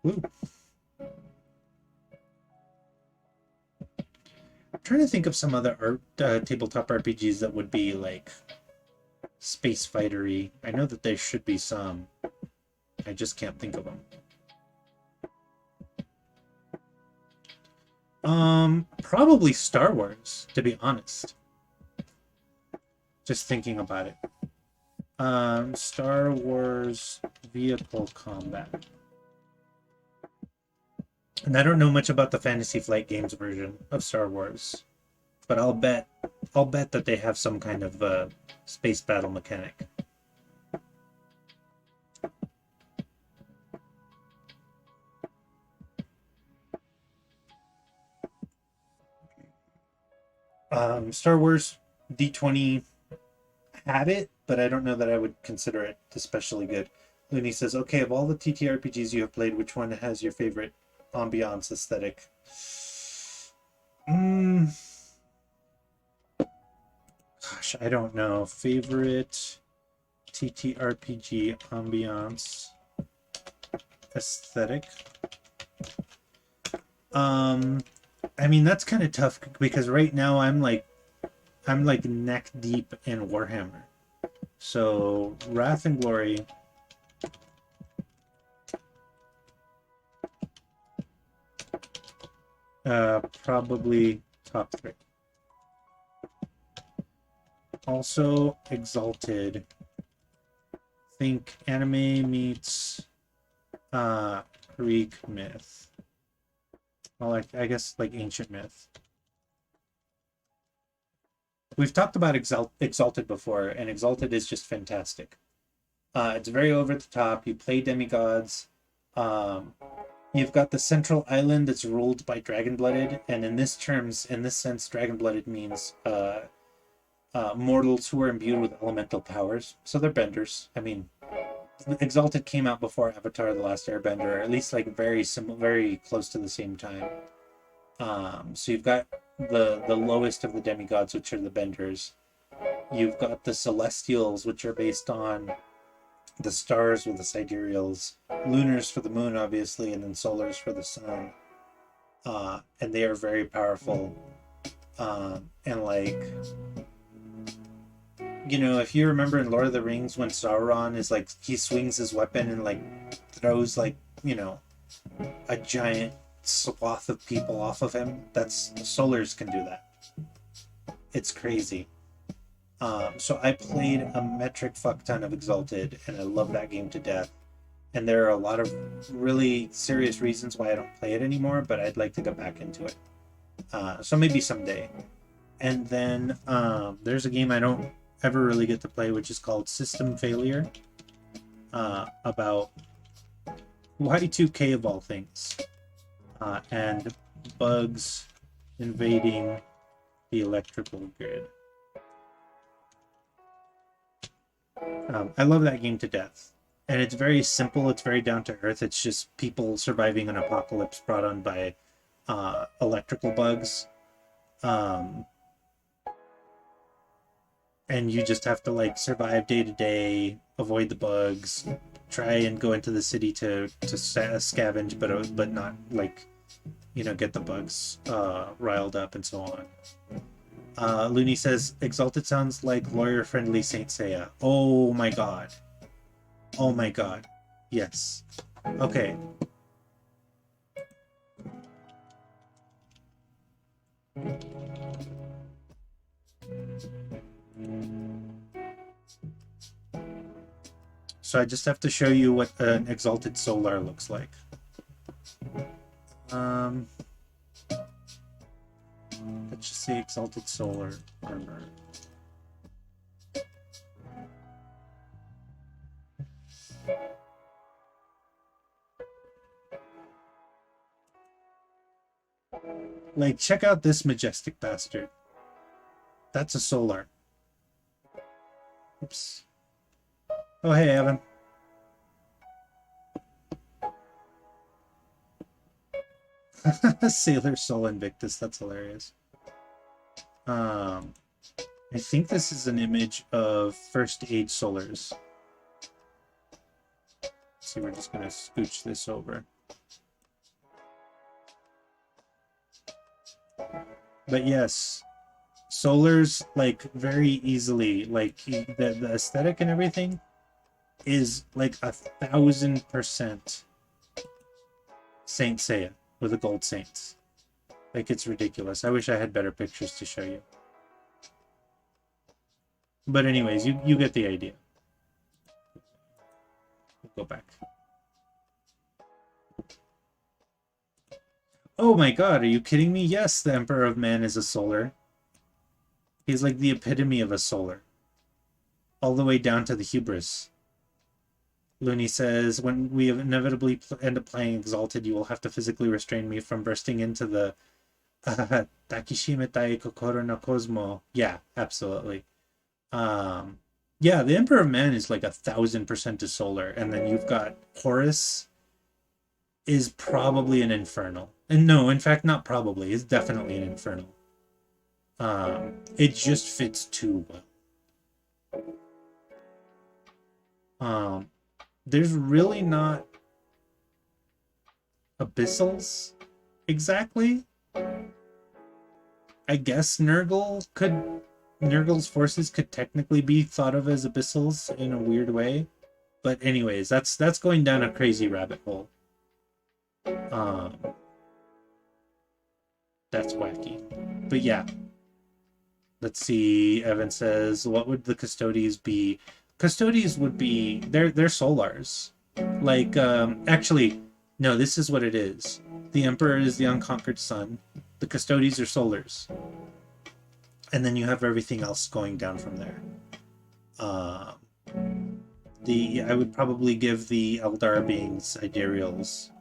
Woo. I'm trying to think of some other tabletop RPGs that would be like space fightery. I know that there should be some. I just can't think of them. Probably Star Wars, to be honest. Just thinking about it. Star Wars vehicle combat. And I don't know much about the Fantasy Flight Games version of Star Wars, but I'll bet that they have some kind of space battle mechanic. Star Wars D20 had it, but I don't know that I would consider it especially good. Looney says, okay, of all the TTRPGs you have played, which one has your favorite ambiance aesthetic? Gosh, I don't know. Favorite TTRPG ambiance aesthetic? I mean, that's kind of tough because right now I'm like neck deep in Warhammer. So Wrath and Glory. Probably top 3. Also Exalted. Think anime meets Greek myth. Well, I guess like ancient myth. We've talked about Exalted before, and Exalted is just fantastic. It's very over the top. You play demigods. You've got the central island that's ruled by dragon-blooded, and in this sense, dragon-blooded means mortals who are imbued with elemental powers. So they're benders. I mean, Exalted came out before Avatar: The Last Airbender, or at least like very close to the same time. So you've got the lowest of the demigods, which are the benders. You've got the celestials, which are based on the stars with the sidereals, lunars for the moon, obviously, and then solars for the sun. And they are very powerful. And like, you know, if you remember in Lord of the Rings when Sauron is like, he swings his weapon and like throws like, you know, a giant swath of people off of him, that's solars can do that. It's crazy. So I played a metric fuck ton of Exalted, and I love that game to death. And there are a lot of really serious reasons why I don't play it anymore, but I'd like to get back into it. So maybe someday. And then there's a game I don't ever really get to play, which is called System Failure, about Y2K of all things, and bugs invading the electrical grid. I love that game to death. And it's very simple, it's very down to earth. It's just people surviving an apocalypse brought on by electrical bugs. And you just have to like survive day to day, avoid the bugs, try and go into the city to scavenge, but not like, you know, get the bugs riled up and so on. Looney says, Exalted sounds like lawyer-friendly Saint Seiya. Oh my god. Oh my god. Yes. Okay. So I just have to show you what an Exalted Solar looks like. Let's just say Exalted Solar armor. Like, check out this majestic bastard. That's a Solar. Oops. Oh, hey, Evan. Sailor Soul Invictus, that's hilarious. I think this is an image of First Age Solars. Let's see, we're just gonna scooch this over. But yes, Solars, like, very easily, like, the aesthetic and everything is like 1000% Saint Seiya with the gold saints. Like, it's ridiculous. I wish I had better pictures to show you. But anyways, you get the idea. We'll go back. Oh my god, are you kidding me? Yes, the Emperor of Man is a Solar. He's like the epitome of a Solar. All the way down to the hubris. Looney says, when we inevitably end up playing Exalted, you will have to physically restrain me from bursting into the Takishimetai Kokoro no Cosmo. Yeah, absolutely. Yeah, the Emperor of Man is like 1000% a Solar, and then you've got Horus is probably an Infernal. And no, in fact, not probably. It's definitely an Infernal. It just fits too well. There's really not abyssals exactly. I guess Nurgle's forces could technically be thought of as abyssals in a weird way. But anyways, that's going down a crazy rabbit hole. That's wacky. But yeah. Let's see. Evan says, what would the Custodies be? Custodies would be, they're Solars. Like, actually, no, this is what it is. The Emperor is the unconquered sun. The Custodies are Solars. And then you have everything else going down from there. I would probably give the Eldar beings Sidereals.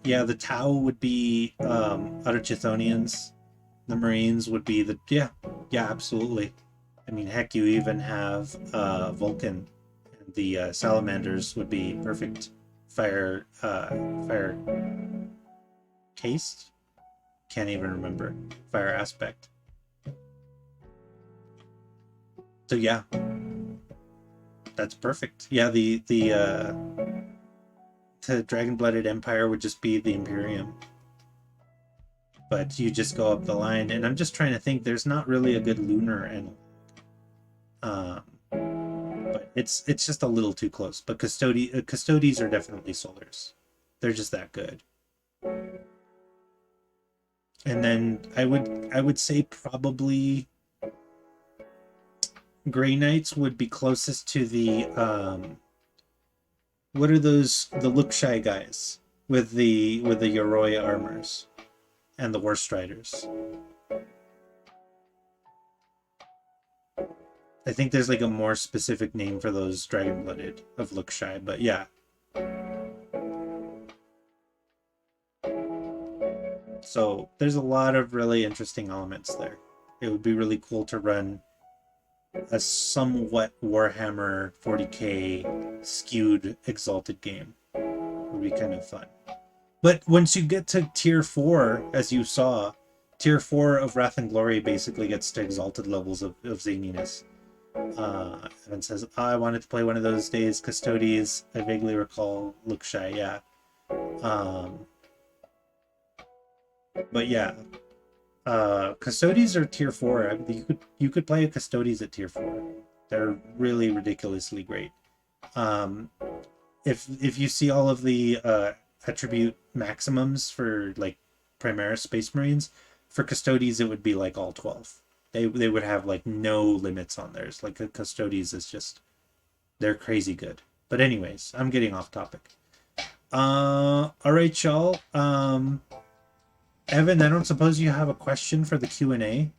Yeah, the Tau would be Outer Chthonians. The Marines would be the yeah, absolutely. I mean, heck, you even have Vulcan. And the Salamanders would be perfect fire cased. Can't even remember fire aspect. So yeah, that's perfect. Yeah, the Dragon-Blooded Empire would just be the Imperium. But you just go up the line, and I'm just trying to think, there's not really a good lunar analog. But it's just a little too close. But Custodies are definitely Solars. They're just that good. And then I would say probably Grey Knights would be closest to the what are those, the Look-Shy guys with the Yoroi armors and the War Striders? I think there's like a more specific name for those Dragon-Blooded of Look-Shy, but yeah. So there's a lot of really interesting elements there. It would be really cool to run a somewhat Warhammer 40k skewed Exalted game. It would be kind of fun. But once you get to tier 4, as you saw, tier 4 of Wrath and Glory basically gets to Exalted levels of zaniness. Evan says, I wanted to play one of those days. Custodies, I vaguely recall, look shy. Yeah. But yeah, Custodies are tier 4. I mean, you could play a Custodies at tier 4. They're really ridiculously great. Um, if you see all of the attribute maximums for like Primaris Space Marines, for Custodies it would be like all 12. They would have like no limits on theirs. Like a Custodies is just, they're crazy good. But anyways, I'm getting off topic. All right, y'all. Evan, I don't suppose you have a question for the Q&A,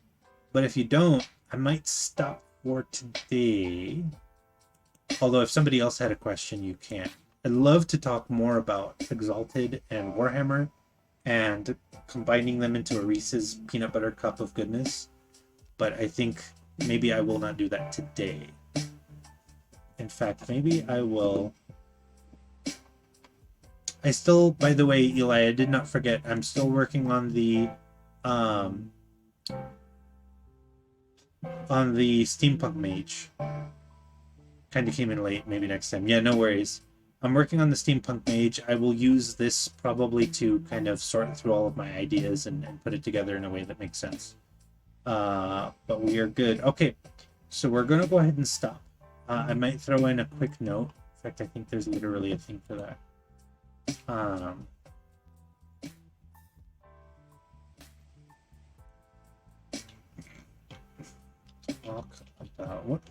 but if you don't, I might stop for today. Although if somebody else had a question, you can. I'd love to talk more about Exalted and Warhammer and combining them into a Reese's peanut butter cup of goodness, but I think maybe I will not do that today. In fact, maybe I will. I still, by the way, Eli, I did not forget, I'm still working on the steampunk mage. Kind of came in late, maybe next time. Yeah, no worries. I'm working on the steampunk mage. I will use this probably to kind of sort through all of my ideas and put it together in a way that makes sense. But we are good. Okay, so we're going to go ahead and stop. I might throw in a quick note. In fact, I think there's literally a thing for that. Talk about what?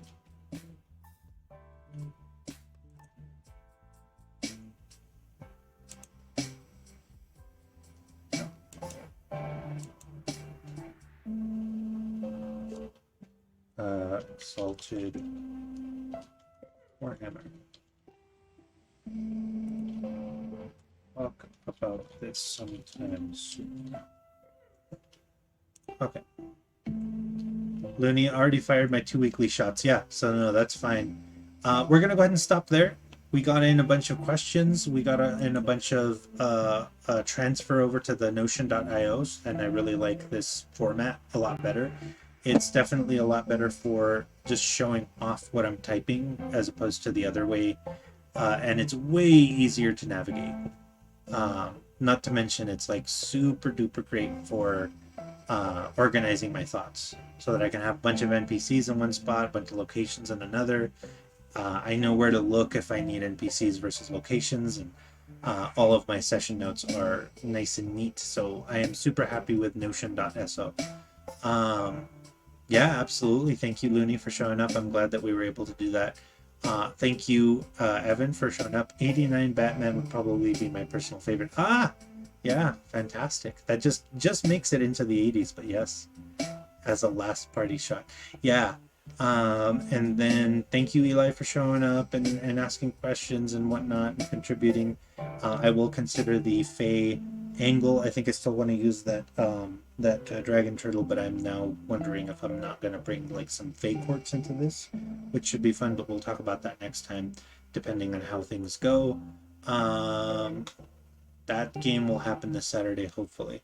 Exalted Warhammer. Talk about this sometime soon. Okay. Looney already fired my 2 weekly shots. Yeah, so no, that's fine. We're gonna go ahead and stop there. We got in a bunch of questions. We got in a bunch of transfer over to the Notion.io, and I really like this format a lot better. It's definitely a lot better for just showing off what I'm typing as opposed to the other way. And it's way easier to navigate. Not to mention it's like super duper great for organizing my thoughts so that I can have a bunch of NPCs in one spot, a bunch of locations in another. I know where to look if I need NPCs versus locations, and all of my session notes are nice and neat. So I am super happy with Notion.so. Yeah, absolutely. Thank you, Looney, for showing up. I'm glad that we were able to do that. Thank you, Evan, for showing up. 89 Batman would probably be my personal favorite. Yeah, fantastic. That just makes it into the 80s, but yes, as a last party shot. Yeah. And then thank you, Eli, for showing up and asking questions and whatnot and contributing. I will consider the Fae angle. I think I still want to use that dragon turtle, but I'm now wondering if I'm not going to bring like some Fae quartz into this, which should be fun, but we'll talk about that next time, depending on how things go. That game will happen this Saturday, hopefully.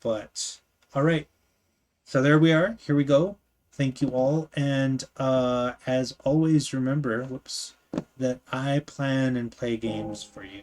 But, all right. So there we are. Here we go. Thank you all. And as always, remember, that I plan and play games for you.